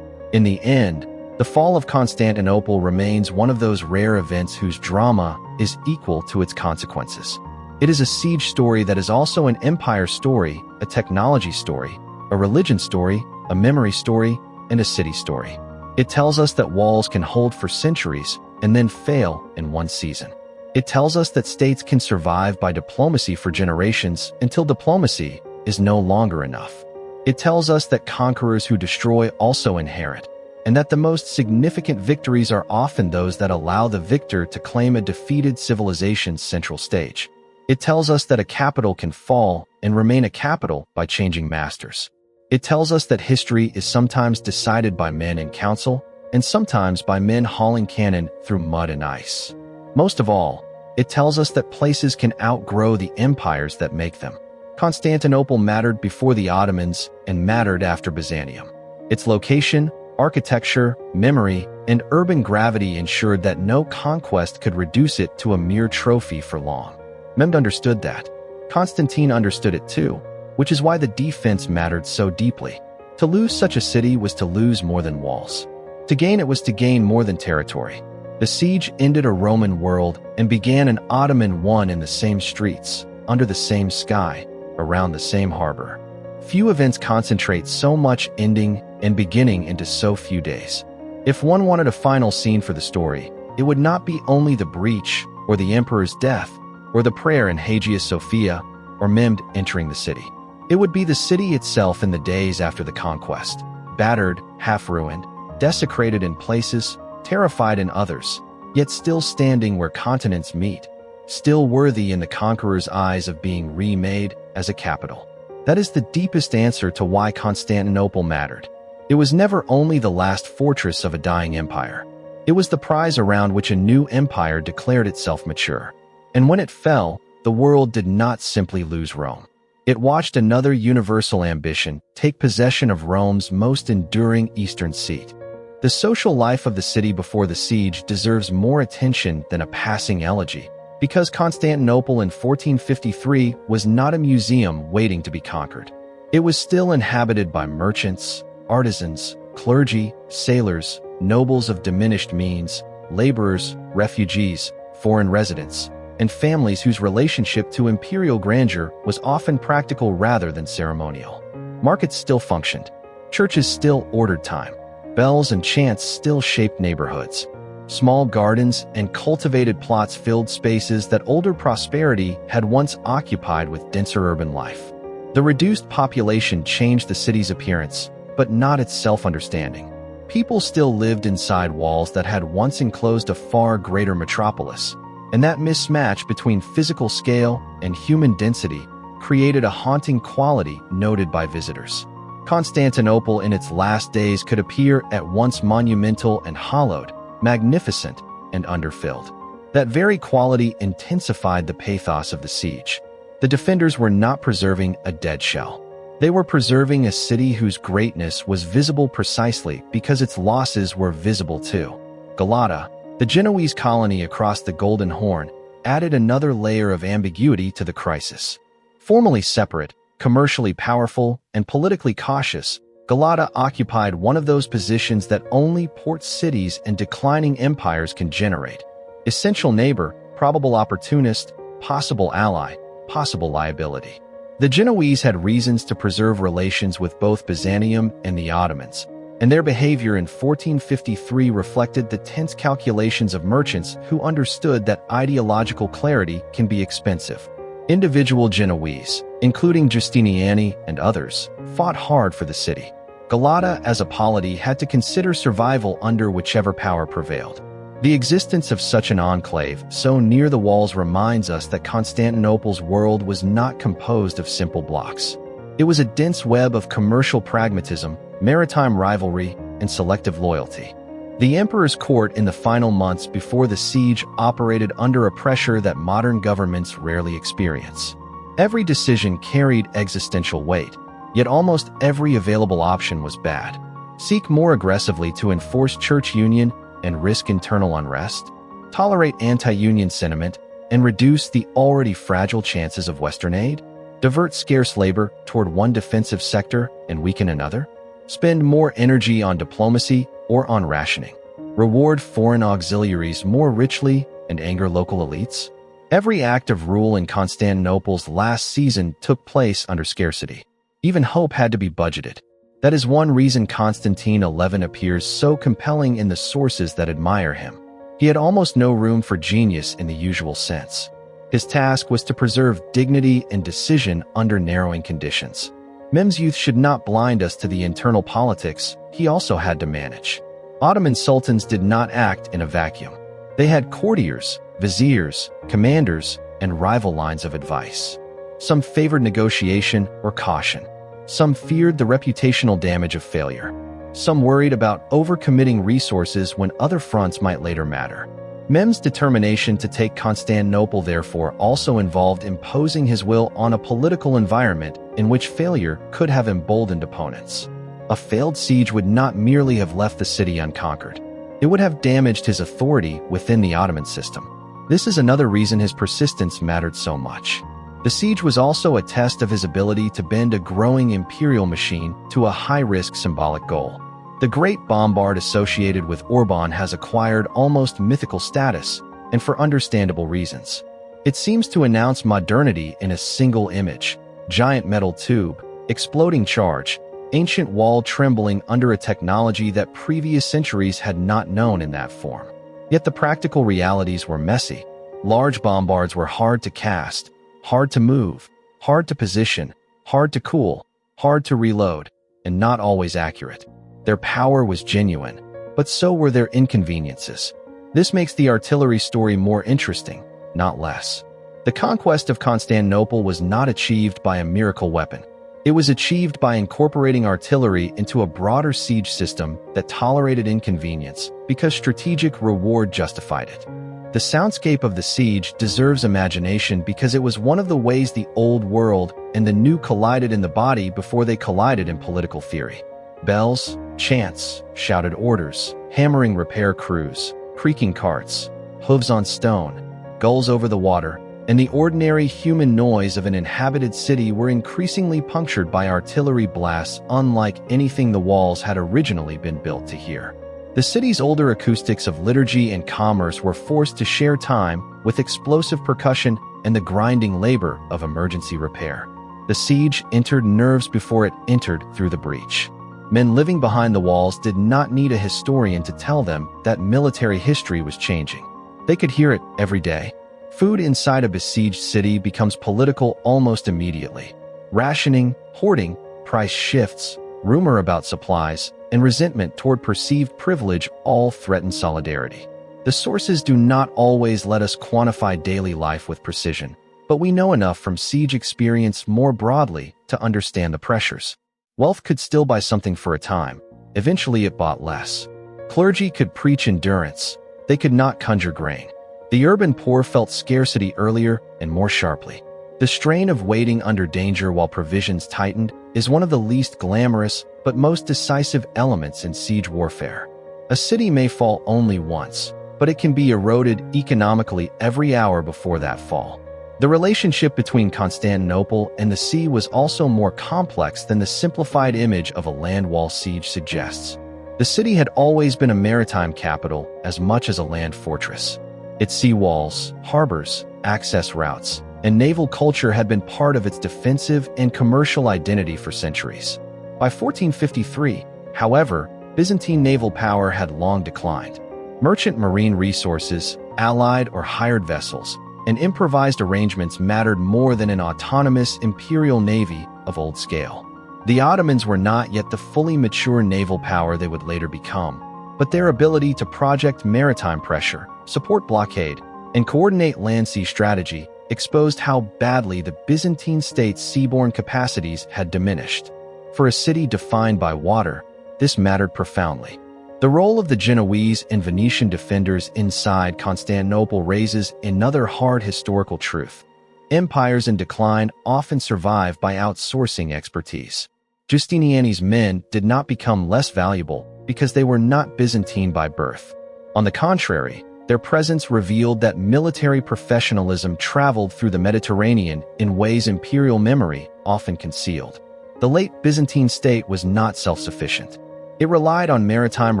In the end, the fall of Constantinople remains one of those rare events whose drama is equal to its consequences. It is a siege story that is also an empire story, a technology story, a religion story, a memory story, and a city story. It tells us that walls can hold for centuries and then fail in one season. It tells us that states can survive by diplomacy for generations until diplomacy is no longer enough. It tells us that conquerors who destroy also inherit, and that the most significant victories are often those that allow the victor to claim a defeated civilization's central stage. It tells us that a capital can fall and remain a capital by changing masters. It tells us that history is sometimes decided by men in council and sometimes by men hauling cannon through mud and ice. Most of all, it tells us that places can outgrow the empires that make them. Constantinople mattered before the Ottomans and mattered after Byzantium. Its location, architecture, memory, and urban gravity ensured that no conquest could reduce it to a mere trophy for long. Mehmed understood that. Constantine understood it too, which is why the defense mattered so deeply. To lose such a city was to lose more than walls. To gain it was to gain more than territory. The siege ended a Roman world and began an Ottoman one in the same streets, under the same sky, around the same harbor. Few events concentrate so much ending and beginning into so few days. If one wanted a final scene for the story, it would not be only the breach, or the emperor's death, or the prayer in Hagia Sophia, or Mehmed entering the city. It would be the city itself in the days after the conquest, battered, half-ruined, desecrated in places, terrified in others, yet still standing where continents meet, still worthy in the conqueror's eyes of being remade as a capital. That is the deepest answer to why Constantinople mattered. It was never only the last fortress of a dying empire. It was the prize around which a new empire declared itself mature. And when it fell, the world did not simply lose Rome. It watched another universal ambition take possession of Rome's most enduring eastern seat. The social life of the city before the siege deserves more attention than a passing elegy, because Constantinople in 1453 was not a museum waiting to be conquered. It was still inhabited by merchants, artisans, clergy, sailors, nobles of diminished means, laborers, refugees, foreign residents, and families whose relationship to imperial grandeur was often practical rather than ceremonial. Markets still functioned. Churches still ordered time. Bells and chants still shaped neighborhoods. Small gardens and cultivated plots filled spaces that older prosperity had once occupied with denser urban life. The reduced population changed the city's appearance, but not its self-understanding. People still lived inside walls that had once enclosed a far greater metropolis, and that mismatch between physical scale and human density created a haunting quality noted by visitors. Constantinople in its last days could appear at once monumental and hallowed, magnificent and underfilled. That very quality intensified the pathos of the siege. The defenders were not preserving a dead shell. They were preserving a city whose greatness was visible precisely because its losses were visible too. Galata, the Genoese colony across the Golden Horn, added another layer of ambiguity to the crisis. Formally separate, commercially powerful, and politically cautious, Galata occupied one of those positions that only port cities and declining empires can generate. Essential neighbor, probable opportunist, possible ally, possible liability. The Genoese had reasons to preserve relations with both Byzantium and the Ottomans, and their behavior in 1453 reflected the tense calculations of merchants who understood that ideological clarity can be expensive. Individual Genoese, including Giustiniani and others, fought hard for the city. Galata, as a polity, had to consider survival under whichever power prevailed. The existence of such an enclave so near the walls reminds us that Constantinople's world was not composed of simple blocks. It was a dense web of commercial pragmatism, maritime rivalry, and selective loyalty. The emperor's court in the final months before the siege operated under a pressure that modern governments rarely experience. Every decision carried existential weight, yet almost every available option was bad. Seek more aggressively to enforce church union and risk internal unrest, tolerate anti-union sentiment, and reduce the already fragile chances of Western aid, divert scarce labor toward one defensive sector and weaken another, spend more energy on diplomacy or on rationing, reward foreign auxiliaries more richly and anger local elites. Every act of rule in Constantinople's last season took place under scarcity. Even hope had to be budgeted. That is one reason Constantine XI appears so compelling in the sources that admire him. He had almost no room for genius in the usual sense. His task was to preserve dignity and decision under narrowing conditions. Mem's youth should not blind us to the internal politics he also had to manage. Ottoman sultans did not act in a vacuum. They had courtiers, viziers, commanders, and rival lines of advice. Some favored negotiation or caution. Some feared the reputational damage of failure. Some worried about overcommitting resources when other fronts might later matter. Mem's determination to take Constantinople, therefore, also involved imposing his will on a political environment in which failure could have emboldened opponents. A failed siege would not merely have left the city unconquered. It would have damaged his authority within the Ottoman system. This is another reason his persistence mattered so much. The siege was also a test of his ability to bend a growing imperial machine to a high-risk symbolic goal. The great bombard associated with Orban has acquired almost mythical status, and for understandable reasons. It seems to announce modernity in a single image: giant metal tube, exploding charge, ancient wall trembling under a technology that previous centuries had not known in that form. Yet the practical realities were messy. Large bombards were hard to cast, hard to move, hard to position, hard to cool, hard to reload, and not always accurate. Their power was genuine, but so were their inconveniences. This makes the artillery story more interesting, not less. The conquest of Constantinople was not achieved by a miracle weapon. It was achieved by incorporating artillery into a broader siege system that tolerated inconvenience because strategic reward justified it. The soundscape of the siege deserves imagination because it was one of the ways the old world and the new collided in the body before they collided in political theory. Bells, chants, shouted orders, hammering repair crews, creaking carts, hooves on stone, gulls over the water, and the ordinary human noise of an inhabited city were increasingly punctured by artillery blasts unlike anything the walls had originally been built to hear. The city's older acoustics of liturgy and commerce were forced to share time with explosive percussion and the grinding labor of emergency repair. The siege entered nerves before it entered through the breach. Men living behind the walls did not need a historian to tell them that military history was changing. They could hear it every day. Food inside a besieged city becomes political almost immediately. Rationing, hoarding, price shifts, rumor about supplies, and resentment toward perceived privilege all threaten solidarity. The sources do not always let us quantify daily life with precision, but we know enough from siege experience more broadly to understand the pressures. Wealth could still buy something for a time. Eventually it bought less. Clergy could preach endurance. They could not conjure grain. The urban poor felt scarcity earlier and more sharply. The strain of waiting under danger while provisions tightened is one of the least glamorous but most decisive elements in siege warfare. A city may fall only once, but it can be eroded economically every hour before that fall. The relationship between Constantinople and the sea was also more complex than the simplified image of a land wall siege suggests. The city had always been a maritime capital as much as a land fortress. Its sea walls, harbors, access routes, and naval culture had been part of its defensive and commercial identity for centuries. By 1453, however, Byzantine naval power had long declined. Merchant marine resources, allied or hired vessels, and improvised arrangements mattered more than an autonomous imperial navy of old scale. The Ottomans were not yet the fully mature naval power they would later become, but their ability to project maritime pressure, support blockade, and coordinate land-sea strategy exposed how badly the Byzantine state's seaborne capacities had diminished. For a city defined by water, this mattered profoundly. The role of the Genoese and Venetian defenders inside Constantinople raises another hard historical truth. Empires in decline often survive by outsourcing expertise. Giustiniani's men did not become less valuable because they were not Byzantine by birth. On the contrary, their presence revealed that military professionalism traveled through the Mediterranean in ways imperial memory often concealed. The late Byzantine state was not self-sufficient. It relied on maritime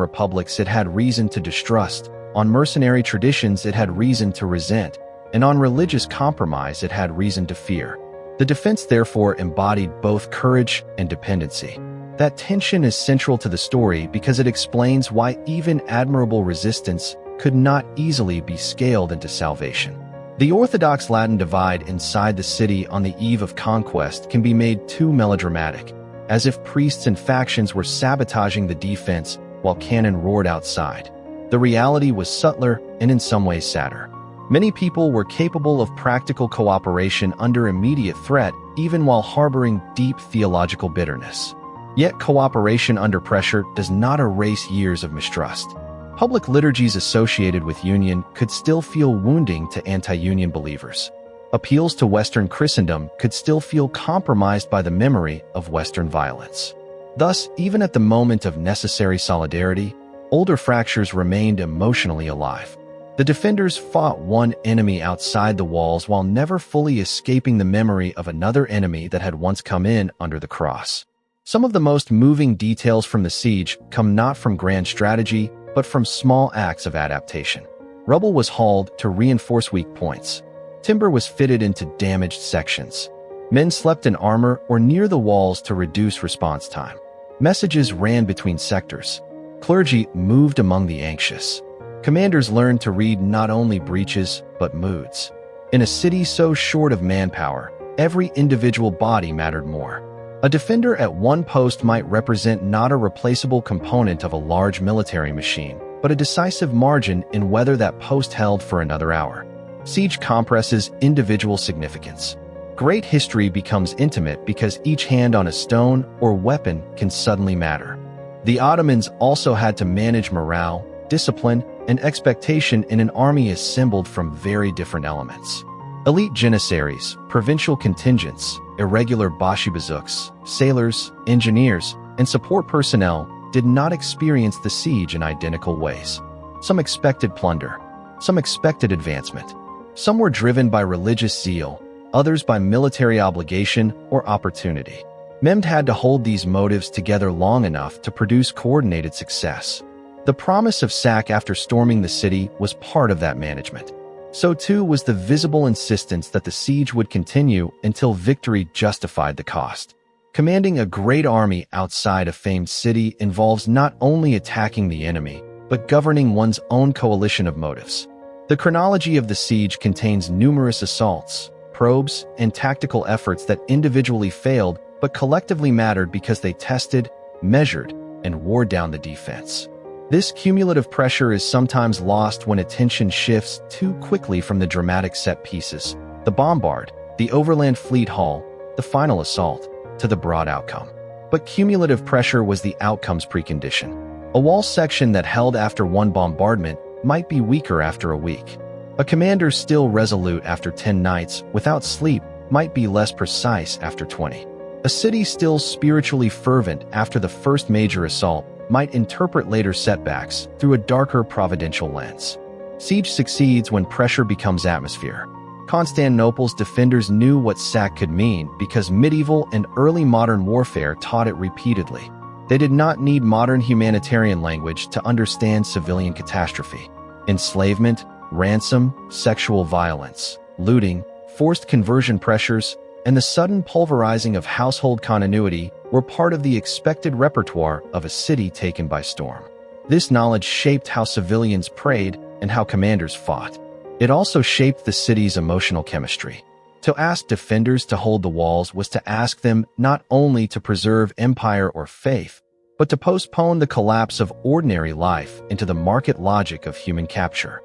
republics it had reason to distrust, on mercenary traditions it had reason to resent, and on religious compromise it had reason to fear. The defense therefore embodied both courage and dependency. That tension is central to the story because it explains why even admirable resistance could not easily be scaled into salvation. The Orthodox Latin divide inside the city on the eve of conquest can be made too melodramatic, as if priests and factions were sabotaging the defense while cannon roared outside. The reality was subtler and in some ways sadder. Many people were capable of practical cooperation under immediate threat, even while harboring deep theological bitterness. Yet cooperation under pressure does not erase years of mistrust. Public liturgies associated with union could still feel wounding to anti-union believers. Appeals to Western Christendom could still feel compromised by the memory of Western violence. Thus, even at the moment of necessary solidarity, older fractures remained emotionally alive. The defenders fought one enemy outside the walls while never fully escaping the memory of another enemy that had once come in under the cross. Some of the most moving details from the siege come not from grand strategy, but from small acts of adaptation. Rubble was hauled to reinforce weak points. Timber was fitted into damaged sections. Men slept in armor or near the walls to reduce response time. Messages ran between sectors. Clergy moved among the anxious. Commanders learned to read not only breaches, but moods. In a city so short of manpower, every individual body mattered more. A defender at one post might represent not a replaceable component of a large military machine, but a decisive margin in whether that post held for another hour. Siege compresses individual significance. Great history becomes intimate because each hand on a stone or weapon can suddenly matter. The Ottomans also had to manage morale, discipline, and expectation in an army assembled from very different elements. Elite janissaries, provincial contingents, irregular bashibazooks, sailors, engineers, and support personnel did not experience the siege in identical ways. Some expected plunder, some expected advancement. Some were driven by religious zeal, others by military obligation or opportunity. Mehmed had to hold these motives together long enough to produce coordinated success. The promise of sack after storming the city was part of that management. So too was the visible insistence that the siege would continue until victory justified the cost. Commanding a great army outside a famed city involves not only attacking the enemy, but governing one's own coalition of motives. The chronology of the siege contains numerous assaults, probes, and tactical efforts that individually failed but collectively mattered because they tested, measured, and wore down the defense. This cumulative pressure is sometimes lost when attention shifts too quickly from the dramatic set pieces, the bombard, the overland fleet haul, the final assault, to the broad outcome. But cumulative pressure was the outcome's precondition. A wall section that held after one bombardment might be weaker after a week. A commander still resolute after 10 nights without sleep might be less precise after 20. A city still spiritually fervent after the first major assault might interpret later setbacks through a darker providential lens. Siege succeeds when pressure becomes atmosphere. Constantinople's defenders knew what sack could mean because medieval and early modern warfare taught it repeatedly. They did not need modern humanitarian language to understand civilian catastrophe. Enslavement, Ransom, sexual violence, looting, forced conversion pressures, and the sudden pulverizing of household continuity were part of the expected repertoire of a city taken by storm. This knowledge shaped how civilians prayed and how commanders fought. It also shaped the city's emotional chemistry. To ask defenders to hold the walls was to ask them not only to preserve empire or faith, but to postpone the collapse of ordinary life into the market logic of human capture.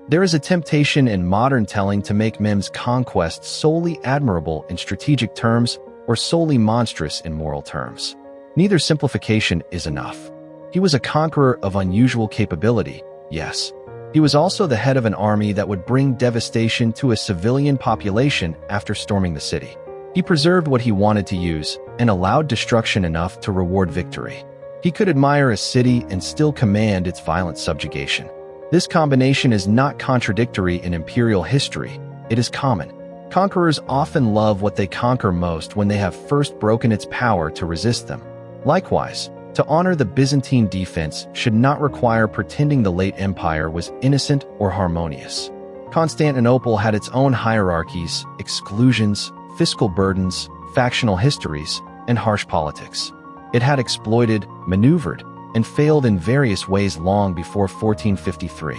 There is a temptation in modern telling to make Mehmed's conquest solely admirable in strategic terms or solely monstrous in moral terms. Neither simplification is enough. He was a conqueror of unusual capability, yes. He was also the head of an army that would bring devastation to a civilian population after storming the city. He preserved what he wanted to use and allowed destruction enough to reward victory. He could admire a city and still command its violent subjugation. This combination is not contradictory in imperial history, it is common. Conquerors often love what they conquer most when they have first broken its power to resist them. Likewise, to honor the Byzantine defense should not require pretending the late empire was innocent or harmonious. Constantinople had its own hierarchies, exclusions, fiscal burdens, factional histories, and harsh politics. It had exploited, maneuvered, and failed in various ways long before 1453.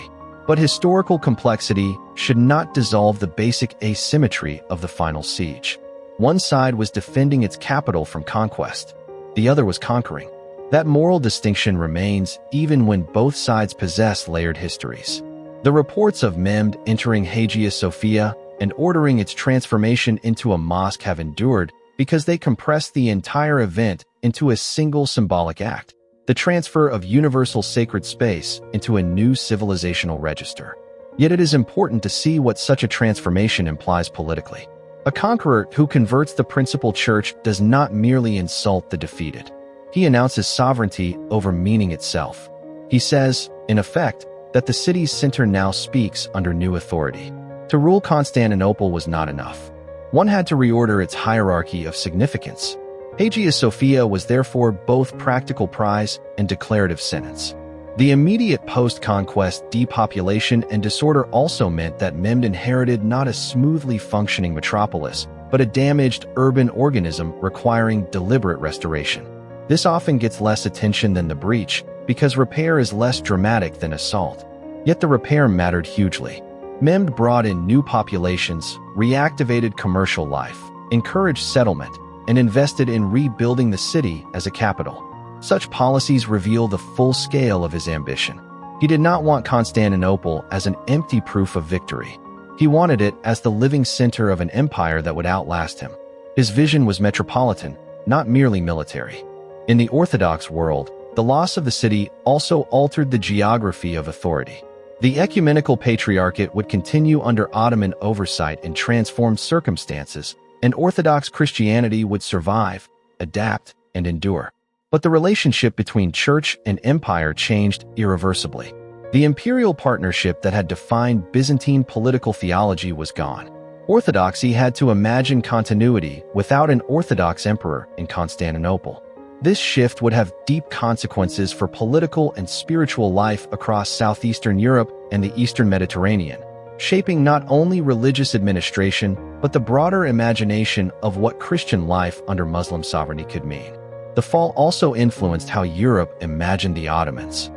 But historical complexity should not dissolve the basic asymmetry of the final siege. One side was defending its capital from conquest. The other was conquering. That moral distinction remains even when both sides possess layered histories. The reports of Mehmed entering Hagia Sophia and ordering its transformation into a mosque have endured because they compress the entire event into a single symbolic act, the transfer of universal sacred space into a new civilizational register. Yet it is important to see what such a transformation implies politically. A conqueror who converts the principal church does not merely insult the defeated. He announces sovereignty over meaning itself. He says, in effect, that the city's center now speaks under new authority. To rule Constantinople was not enough. One had to reorder its hierarchy of significance. Hagia Sophia was therefore both practical prize and declarative sentence. The immediate post-conquest depopulation and disorder also meant that Mehmed inherited not a smoothly functioning metropolis, but a damaged urban organism requiring deliberate restoration. This often gets less attention than the breach because repair is less dramatic than assault. Yet the repair mattered hugely. Mehmed brought in new populations, reactivated commercial life, encouraged settlement, and invested in rebuilding the city as a capital. Such policies reveal the full scale of his ambition. He did not want Constantinople as an empty proof of victory. He wanted it as the living center of an empire that would outlast him. His vision was metropolitan, not merely military. In the Orthodox world, the loss of the city also altered the geography of authority. The ecumenical patriarchate would continue under Ottoman oversight in transformed circumstances, and Orthodox Christianity would survive, adapt, and endure. But the relationship between church and empire changed irreversibly. The imperial partnership that had defined Byzantine political theology was gone. Orthodoxy had to imagine continuity without an Orthodox emperor in Constantinople. This shift would have deep consequences for political and spiritual life across southeastern Europe and the eastern Mediterranean, shaping not only religious administration, but the broader imagination of what Christian life under Muslim sovereignty could mean. The fall also influenced how Europe imagined the Ottomans.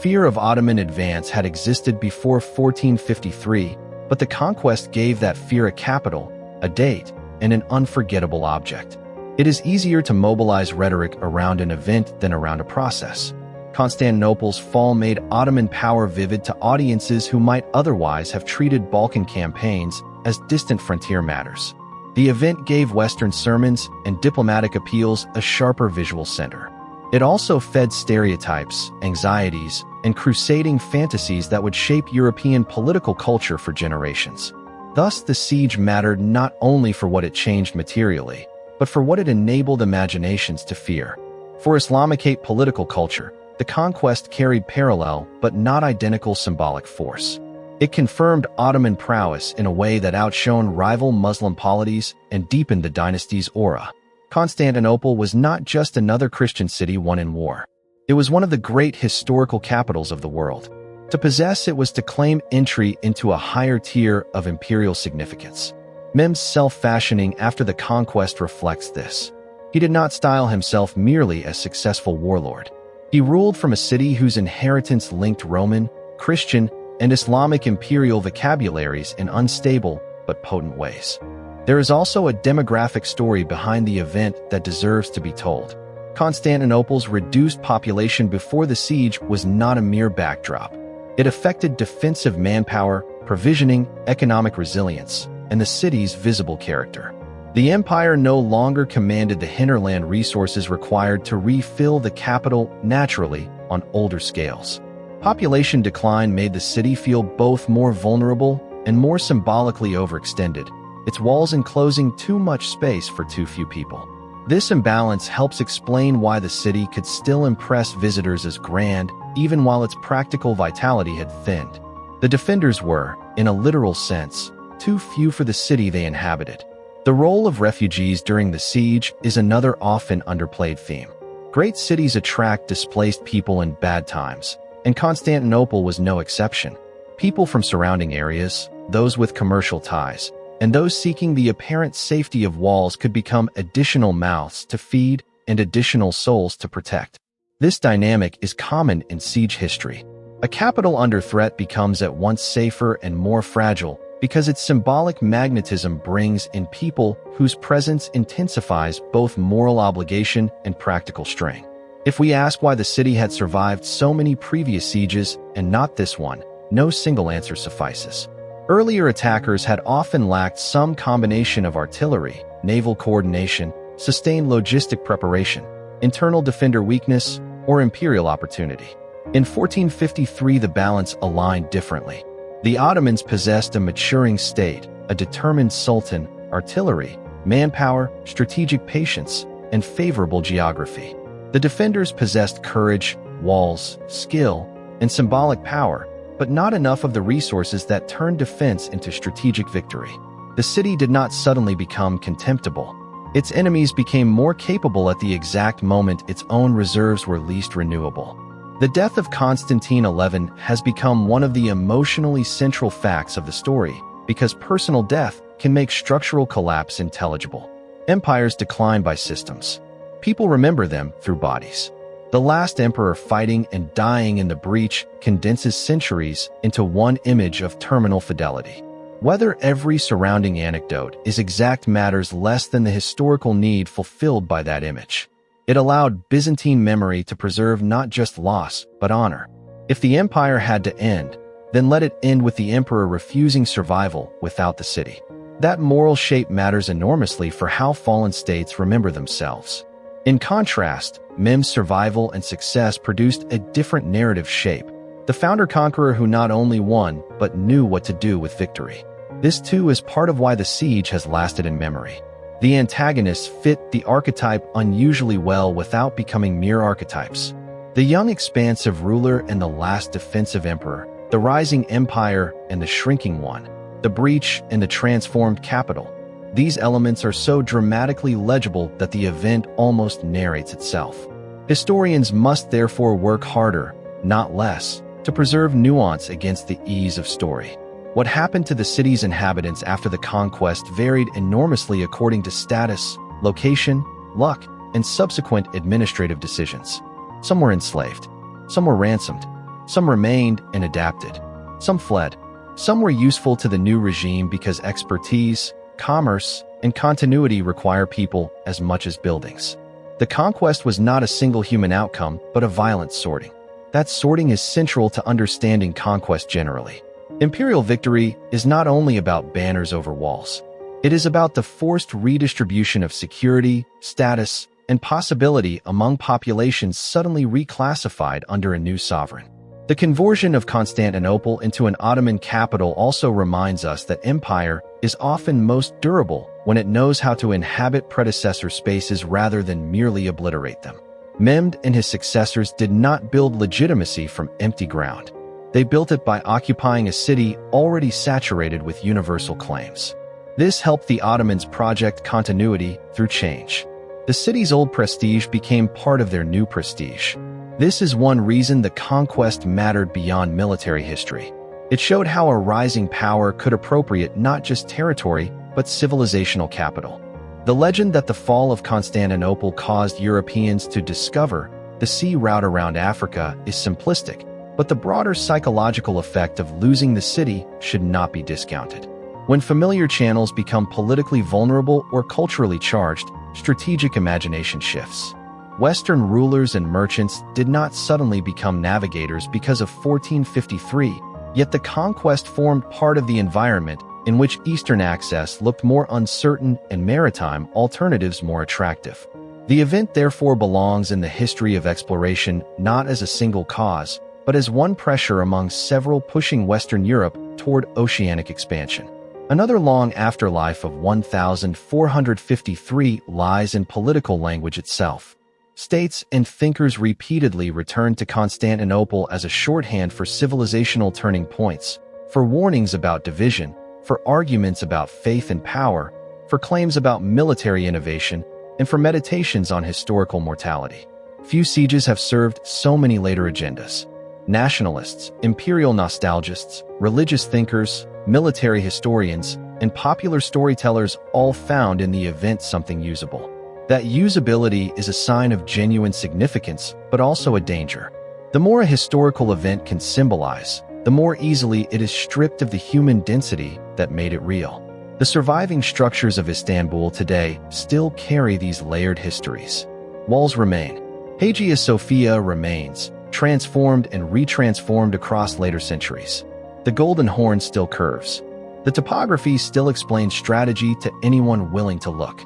Fear of Ottoman advance had existed before 1453, but the conquest gave that fear a capital, a date, and an unforgettable object. It is easier to mobilize rhetoric around an event than around a process. Constantinople's fall made Ottoman power vivid to audiences who might otherwise have treated Balkan campaigns as distant frontier matters. The event gave Western sermons and diplomatic appeals a sharper visual center. It also fed stereotypes, anxieties, and crusading fantasies that would shape European political culture for generations. Thus, the siege mattered not only for what it changed materially, but for what it enabled imaginations to fear. For Islamicate political culture, the conquest carried parallel but not identical symbolic force. It confirmed Ottoman prowess in a way that outshone rival Muslim polities and deepened the dynasty's aura. Constantinople was not just another Christian city won in war. It was one of the great historical capitals of the world. To possess it was to claim entry into a higher tier of imperial significance. Mem's self-fashioning after the conquest reflects this. He did not style himself merely as successful warlord. He ruled from a city whose inheritance linked Roman, Christian, and Islamic imperial vocabularies in unstable but potent ways. There is also a demographic story behind the event that deserves to be told. Constantinople's reduced population before the siege was not a mere backdrop. It affected defensive manpower, provisioning, economic resilience, and the city's visible character. The empire no longer commanded the hinterland resources required to refill the capital naturally on older scales. Population decline made the city feel both more vulnerable and more symbolically overextended, its walls enclosing too much space for too few people. This imbalance helps explain why the city could still impress visitors as grand, even while its practical vitality had thinned. The defenders were, in a literal sense, too few for the city they inhabited. The role of refugees during the siege is another often underplayed theme. Great cities attract displaced people in bad times, and Constantinople was no exception. People from surrounding areas, those with commercial ties, and those seeking the apparent safety of walls could become additional mouths to feed and additional souls to protect. This dynamic is common in siege history. A capital under threat becomes at once safer and more fragile because its symbolic magnetism brings in people whose presence intensifies both moral obligation and practical strain. If we ask why the city had survived so many previous sieges and not this one, no single answer suffices. Earlier attackers had often lacked some combination of artillery, naval coordination, sustained logistic preparation, internal defender weakness, or imperial opportunity. In 1453, the balance aligned differently. The Ottomans possessed a maturing state, a determined sultan, artillery, manpower, strategic patience, and favorable geography. The defenders possessed courage, walls, skill, and symbolic power, but not enough of the resources that turned defense into strategic victory. The city did not suddenly become contemptible. Its enemies became more capable at the exact moment its own reserves were least renewable. The death of Constantine XI has become one of the emotionally central facts of the story, because personal death can make structural collapse intelligible. Empires decline by systems. People remember them through bodies. The last emperor fighting and dying in the breach condenses centuries into one image of terminal fidelity. Whether every surrounding anecdote is exact matters less than the historical need fulfilled by that image. It allowed Byzantine memory to preserve not just loss, but honor. If the empire had to end, then let it end with the emperor refusing survival without the city. That moral shape matters enormously for how fallen states remember themselves. In contrast, Mem's survival and success produced a different narrative shape. The founder-conqueror who not only won, but knew what to do with victory. This too is part of why the siege has lasted in memory. The antagonists fit the archetype unusually well without becoming mere archetypes. The young expansive ruler and the last defensive emperor, the rising empire and the shrinking one, the breach and the transformed capital. These elements are so dramatically legible that the event almost narrates itself. Historians must therefore work harder, not less, to preserve nuance against the ease of story. What happened to the city's inhabitants after the conquest varied enormously according to status, location, luck, and subsequent administrative decisions. Some were enslaved. Some were ransomed. Some remained and adapted. Some fled. Some were useful to the new regime because expertise, commerce, and continuity require people as much as buildings. The conquest was not a single human outcome, but a violent sorting. That sorting is central to understanding conquest generally. Imperial victory is not only about banners over walls. It is about the forced redistribution of security, status, and possibility among populations suddenly reclassified under a new sovereign. The conversion of Constantinople into an Ottoman capital also reminds us that empire is often most durable when it knows how to inhabit predecessor spaces rather than merely obliterate them. Mehmed and his successors did not build legitimacy from empty ground. They built it by occupying a city already saturated with universal claims. This helped the Ottomans project continuity through change. The city's old prestige became part of their new prestige. This is one reason the conquest mattered beyond military history. It showed how a rising power could appropriate not just territory, but civilizational capital. The legend that the fall of Constantinople caused Europeans to discover the sea route around Africa is simplistic, but the broader psychological effect of losing the city should not be discounted. When familiar channels become politically vulnerable or culturally charged, strategic imagination shifts. Western rulers and merchants did not suddenly become navigators because of 1453, yet the conquest formed part of the environment in which Eastern access looked more uncertain and maritime alternatives more attractive. The event therefore belongs in the history of exploration not as a single cause, but as one pressure among several pushing Western Europe toward oceanic expansion. Another long afterlife of 1453 lies in political language itself. States and thinkers repeatedly returned to Constantinople as a shorthand for civilizational turning points, for warnings about division, for arguments about faith and power, for claims about military innovation, and for meditations on historical mortality. Few sieges have served so many later agendas. Nationalists, imperial nostalgists, religious thinkers, military historians, and popular storytellers all found in the event something usable. That usability is a sign of genuine significance, but also a danger. The more a historical event can symbolize, the more easily it is stripped of the human density that made it real. The surviving structures of Istanbul today still carry these layered histories. Walls remain. Hagia Sophia remains, transformed and retransformed across later centuries. The Golden Horn still curves. The topography still explains strategy to anyone willing to look.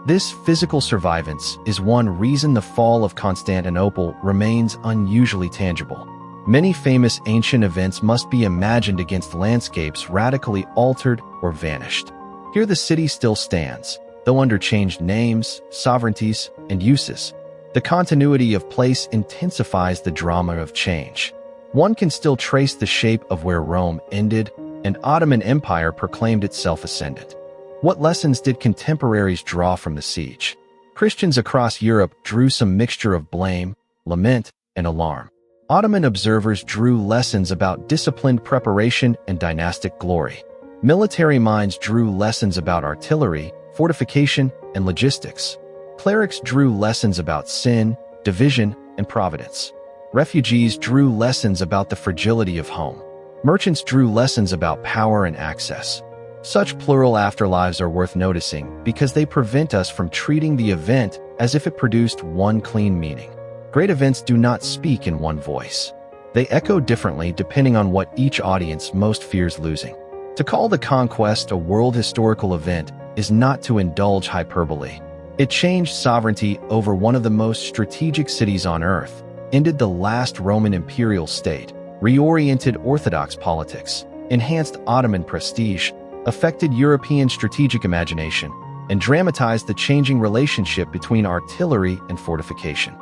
This physical survivance is one reason the fall of Constantinople remains unusually tangible. Many famous ancient events must be imagined against landscapes radically altered or vanished. Here the city still stands, though under changed names, sovereignties, and uses. The continuity of place intensifies the drama of change. One can still trace the shape of where Rome ended and Ottoman Empire proclaimed itself ascendant. What lessons did contemporaries draw from the siege? Christians across Europe drew some mixture of blame, lament, and alarm. Ottoman observers drew lessons about disciplined preparation and dynastic glory. Military minds drew lessons about artillery, fortification, and logistics. Clerics drew lessons about sin, division, and providence. Refugees drew lessons about the fragility of home. Merchants drew lessons about power and access. Such plural afterlives are worth noticing because they prevent us from treating the event as if it produced one clean meaning. Great events do not speak in one voice. They echo differently depending on what each audience most fears losing. To call the conquest a world historical event is not to indulge hyperbole. It changed sovereignty over one of the most strategic cities on earth, ended the last Roman imperial state, reoriented Orthodox politics, enhanced Ottoman prestige, affected European strategic imagination, and dramatized the changing relationship between artillery and fortification.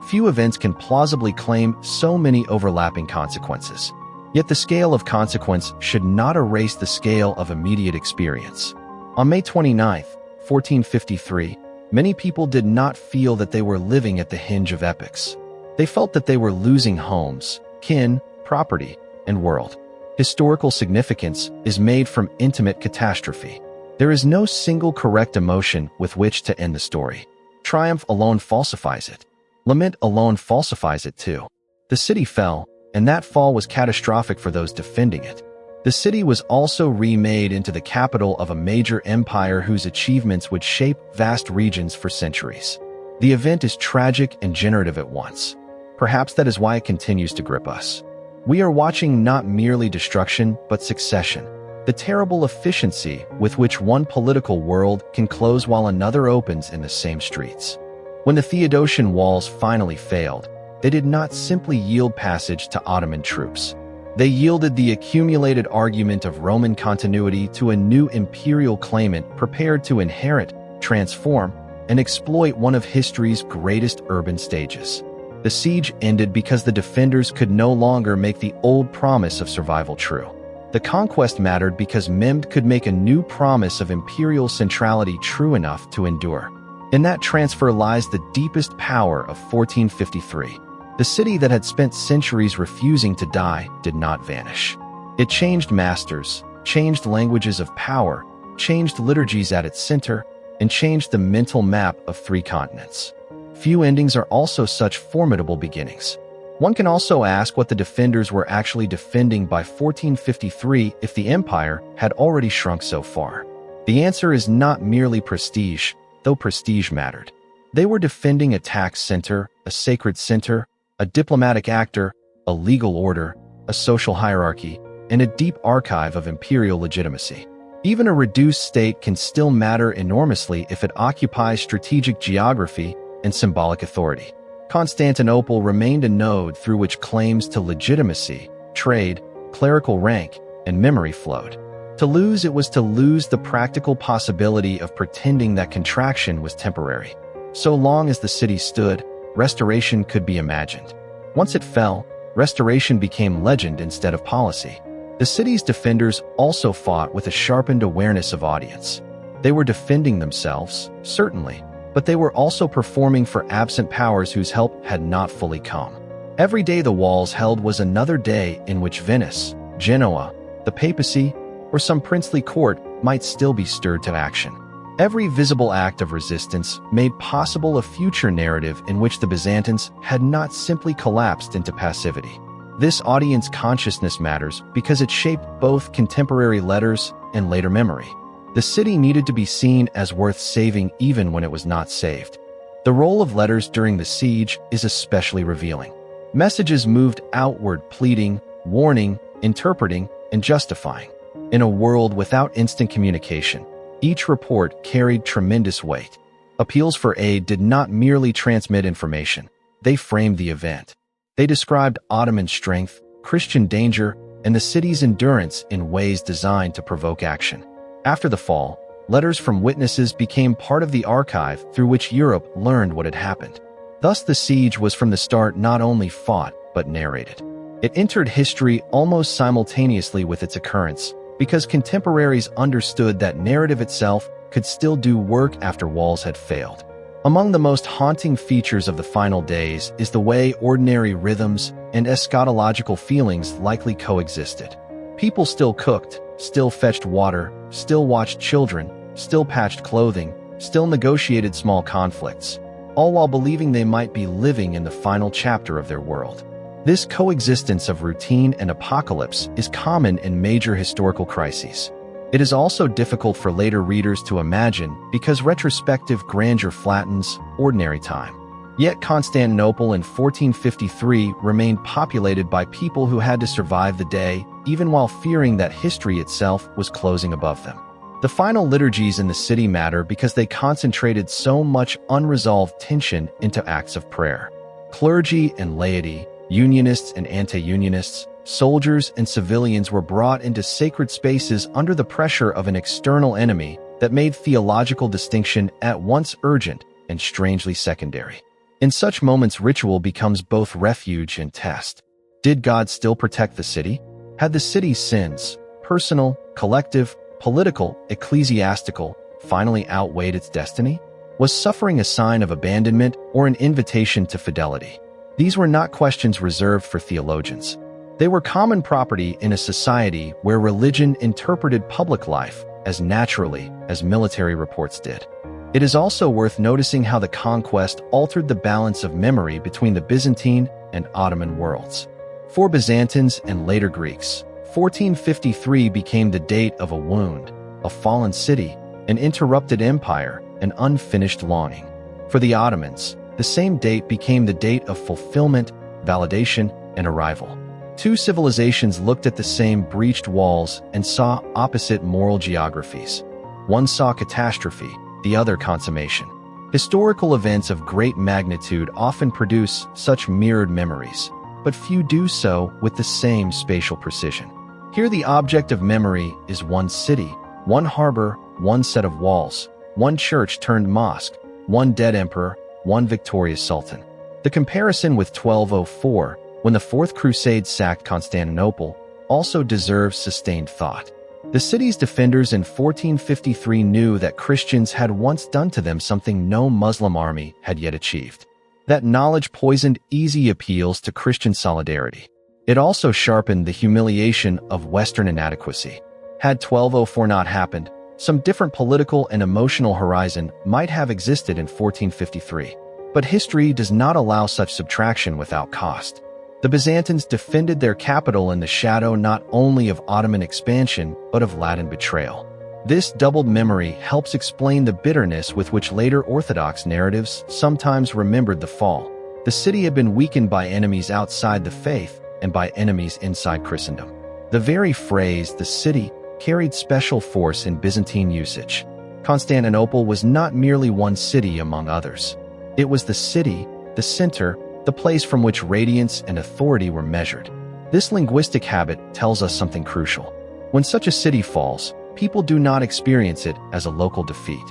Few events can plausibly claim so many overlapping consequences. Yet the scale of consequence should not erase the scale of immediate experience. On May 29, 1453, many people did not feel that they were living at the hinge of epochs. They felt that they were losing homes, kin, property, and world. Historical significance is made from intimate catastrophe. There is no single correct emotion with which to end the story. Triumph alone falsifies it. Lament alone falsifies it too. The city fell, and that fall was catastrophic for those defending it. The city was also remade into the capital of a major empire whose achievements would shape vast regions for centuries. The event is tragic and generative at once. Perhaps that is why it continues to grip us. We are watching not merely destruction, but succession. The terrible efficiency with which one political world can close while another opens in the same streets. When the Theodosian walls finally failed, they did not simply yield passage to Ottoman troops. They yielded the accumulated argument of Roman continuity to a new imperial claimant prepared to inherit, transform, and exploit one of history's greatest urban stages. The siege ended because the defenders could no longer make the old promise of survival true. The conquest mattered because Mehmed could make a new promise of imperial centrality true enough to endure. In that transfer lies the deepest power of 1453. The city that had spent centuries refusing to die did not vanish. It changed masters, changed languages of power, changed liturgies at its center, and changed the mental map of 3 continents. Few endings are also such formidable beginnings. One can also ask what the defenders were actually defending by 1453 if the empire had already shrunk so far. The answer is not merely prestige, though prestige mattered. They were defending a tax center, a sacred center, a diplomatic actor, a legal order, a social hierarchy, and a deep archive of imperial legitimacy. Even a reduced state can still matter enormously if it occupies strategic geography and symbolic authority. Constantinople remained a node through which claims to legitimacy, trade, clerical rank, and memory flowed. To lose it was to lose the practical possibility of pretending that contraction was temporary. So long as the city stood, restoration could be imagined. Once it fell, restoration became legend instead of policy. The city's defenders also fought with a sharpened awareness of audience. They were defending themselves, certainly, but they were also performing for absent powers whose help had not fully come. Every day the walls held was another day in which Venice, Genoa, the papacy, or some princely court might still be stirred to action. Every visible act of resistance made possible a future narrative in which the Byzantines had not simply collapsed into passivity. This audience consciousness matters because it shaped both contemporary letters and later memory. The city needed to be seen as worth saving even when it was not saved. The role of letters during the siege is especially revealing. Messages moved outward, pleading, warning, interpreting, and justifying. In a world without instant communication, each report carried tremendous weight. Appeals for aid did not merely transmit information, they framed the event. They described Ottoman strength, Christian danger, and the city's endurance in ways designed to provoke action. After the fall, letters from witnesses became part of the archive through which Europe learned what had happened. Thus the siege was from the start not only fought, but narrated. It entered history almost simultaneously with its occurrence, because contemporaries understood that narrative itself could still do work after walls had failed. Among the most haunting features of the final days is the way ordinary rhythms and eschatological feelings likely coexisted. People still cooked, still fetched water, still watched children, still patched clothing, still negotiated small conflicts, all while believing they might be living in the final chapter of their world. This coexistence of routine and apocalypse is common in major historical crises. It is also difficult for later readers to imagine because retrospective grandeur flattens ordinary time. Yet Constantinople in 1453 remained populated by people who had to survive the day, even while fearing that history itself was closing above them. The final liturgies in the city matter because they concentrated so much unresolved tension into acts of prayer. Clergy and laity, unionists and anti-unionists, soldiers and civilians were brought into sacred spaces under the pressure of an external enemy that made theological distinction at once urgent and strangely secondary. In such moments, ritual becomes both refuge and test. Did God still protect the city? Had the city's sins, personal, collective, political, ecclesiastical, finally outweighed its destiny? Was suffering a sign of abandonment or an invitation to fidelity? These were not questions reserved for theologians. They were common property in a society where religion interpreted public life as naturally as military reports did. It is also worth noticing how the conquest altered the balance of memory between the Byzantine and Ottoman worlds. For Byzantines and later Greeks, 1453 became the date of a wound, a fallen city, an interrupted empire, an unfinished longing. For the Ottomans, the same date became the date of fulfillment, validation, and arrival. Two civilizations looked at the same breached walls and saw opposite moral geographies. One saw catastrophe, the other consummation. Historical events of great magnitude often produce such mirrored memories, but few do so with the same spatial precision. Here the object of memory is one city, one harbor, one set of walls, one church turned mosque, one dead emperor, one victorious sultan. The comparison with 1204, when the Fourth Crusade sacked Constantinople, also deserves sustained thought. The city's defenders in 1453 knew that Christians had once done to them something no Muslim army had yet achieved. That knowledge poisoned easy appeals to Christian solidarity. It also sharpened the humiliation of Western inadequacy. Had 1204 not happened, some different political and emotional horizon might have existed in 1453. But history does not allow such subtraction without cost. The Byzantines defended their capital in the shadow not only of Ottoman expansion, but of Latin betrayal. This doubled memory helps explain the bitterness with which later Orthodox narratives sometimes remembered the fall. The city had been weakened by enemies outside the faith and by enemies inside Christendom. The very phrase, the city, carried special force in Byzantine usage. Constantinople was not merely one city among others. It was the city, the center, the place from which radiance and authority were measured. This linguistic habit tells us something crucial. When such a city falls, people do not experience it as a local defeat.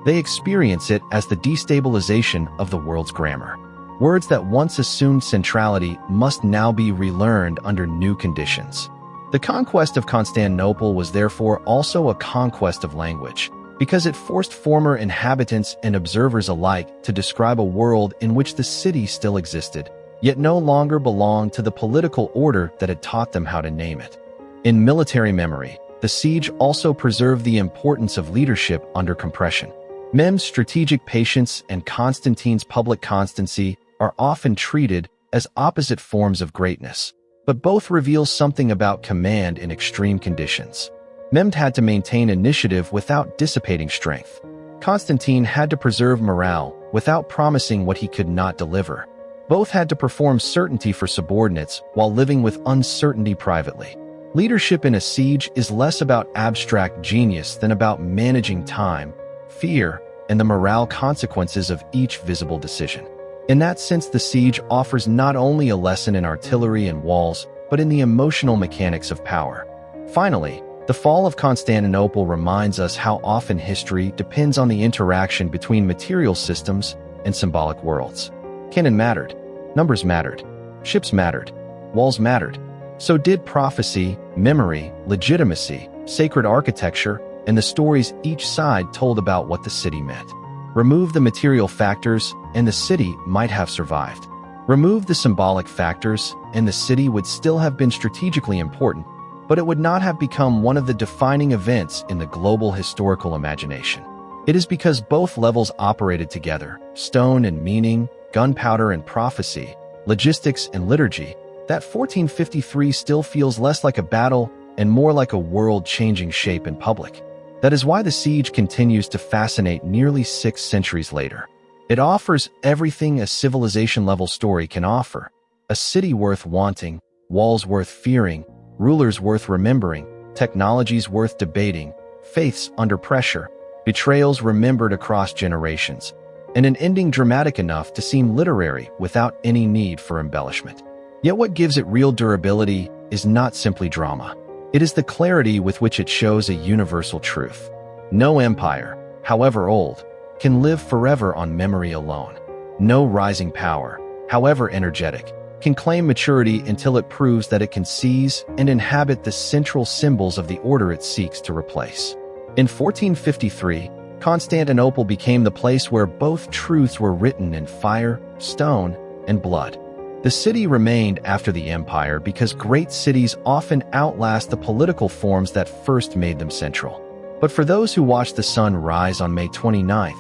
They experience it as the destabilization of the world's grammar. Words that once assumed centrality must now be relearned under new conditions. The conquest of Constantinople was therefore also a conquest of language, because it forced former inhabitants and observers alike to describe a world in which the city still existed, yet no longer belonged to the political order that had taught them how to name it. In military memory, the siege also preserved the importance of leadership under compression. Mem's strategic patience and Constantine's public constancy are often treated as opposite forms of greatness, but both reveal something about command in extreme conditions. Mehmed had to maintain initiative without dissipating strength. Constantine had to preserve morale without promising what he could not deliver. Both had to perform certainty for subordinates while living with uncertainty privately. Leadership in a siege is less about abstract genius than about managing time, fear, and the morale consequences of each visible decision. In that sense, the siege offers not only a lesson in artillery and walls, but in the emotional mechanics of power. Finally, the fall of Constantinople reminds us how often history depends on the interaction between material systems and symbolic worlds. Cannon mattered, numbers mattered, ships mattered, walls mattered. So did prophecy, memory, legitimacy, sacred architecture, and the stories each side told about what the city meant. Remove the material factors, and the city might have survived. Remove the symbolic factors, and the city would still have been strategically important, but it would not have become one of the defining events in the global historical imagination. It is because both levels operated together, stone and meaning, gunpowder and prophecy, logistics and liturgy, that 1453 still feels less like a battle and more like a world-changing shape in public. That is why the siege continues to fascinate nearly 6 centuries later. It offers everything a civilization-level story can offer: a city worth wanting, walls worth fearing, rulers worth remembering, technologies worth debating, faiths under pressure, betrayals remembered across generations, and an ending dramatic enough to seem literary without any need for embellishment. Yet what gives it real durability is not simply drama. It is the clarity with which it shows a universal truth. No empire, however old, can live forever on memory alone. No rising power, however energetic, can claim maturity until it proves that it can seize and inhabit the central symbols of the order it seeks to replace. In 1453, Constantinople became the place where both truths were written in fire, stone, and blood. The city remained after the empire because great cities often outlast the political forms that first made them central. But for those who watched the sun rise on May 29,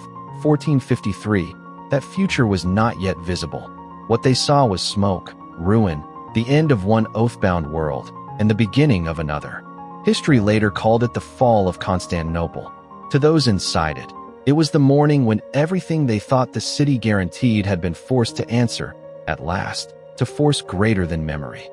1453, that future was not yet visible. What they saw was smoke, ruin, the end of one oath-bound world, and the beginning of another. History later called it the fall of Constantinople. To those inside it, it was the morning when everything they thought the city guaranteed had been forced to answer, at last, to force greater than memory.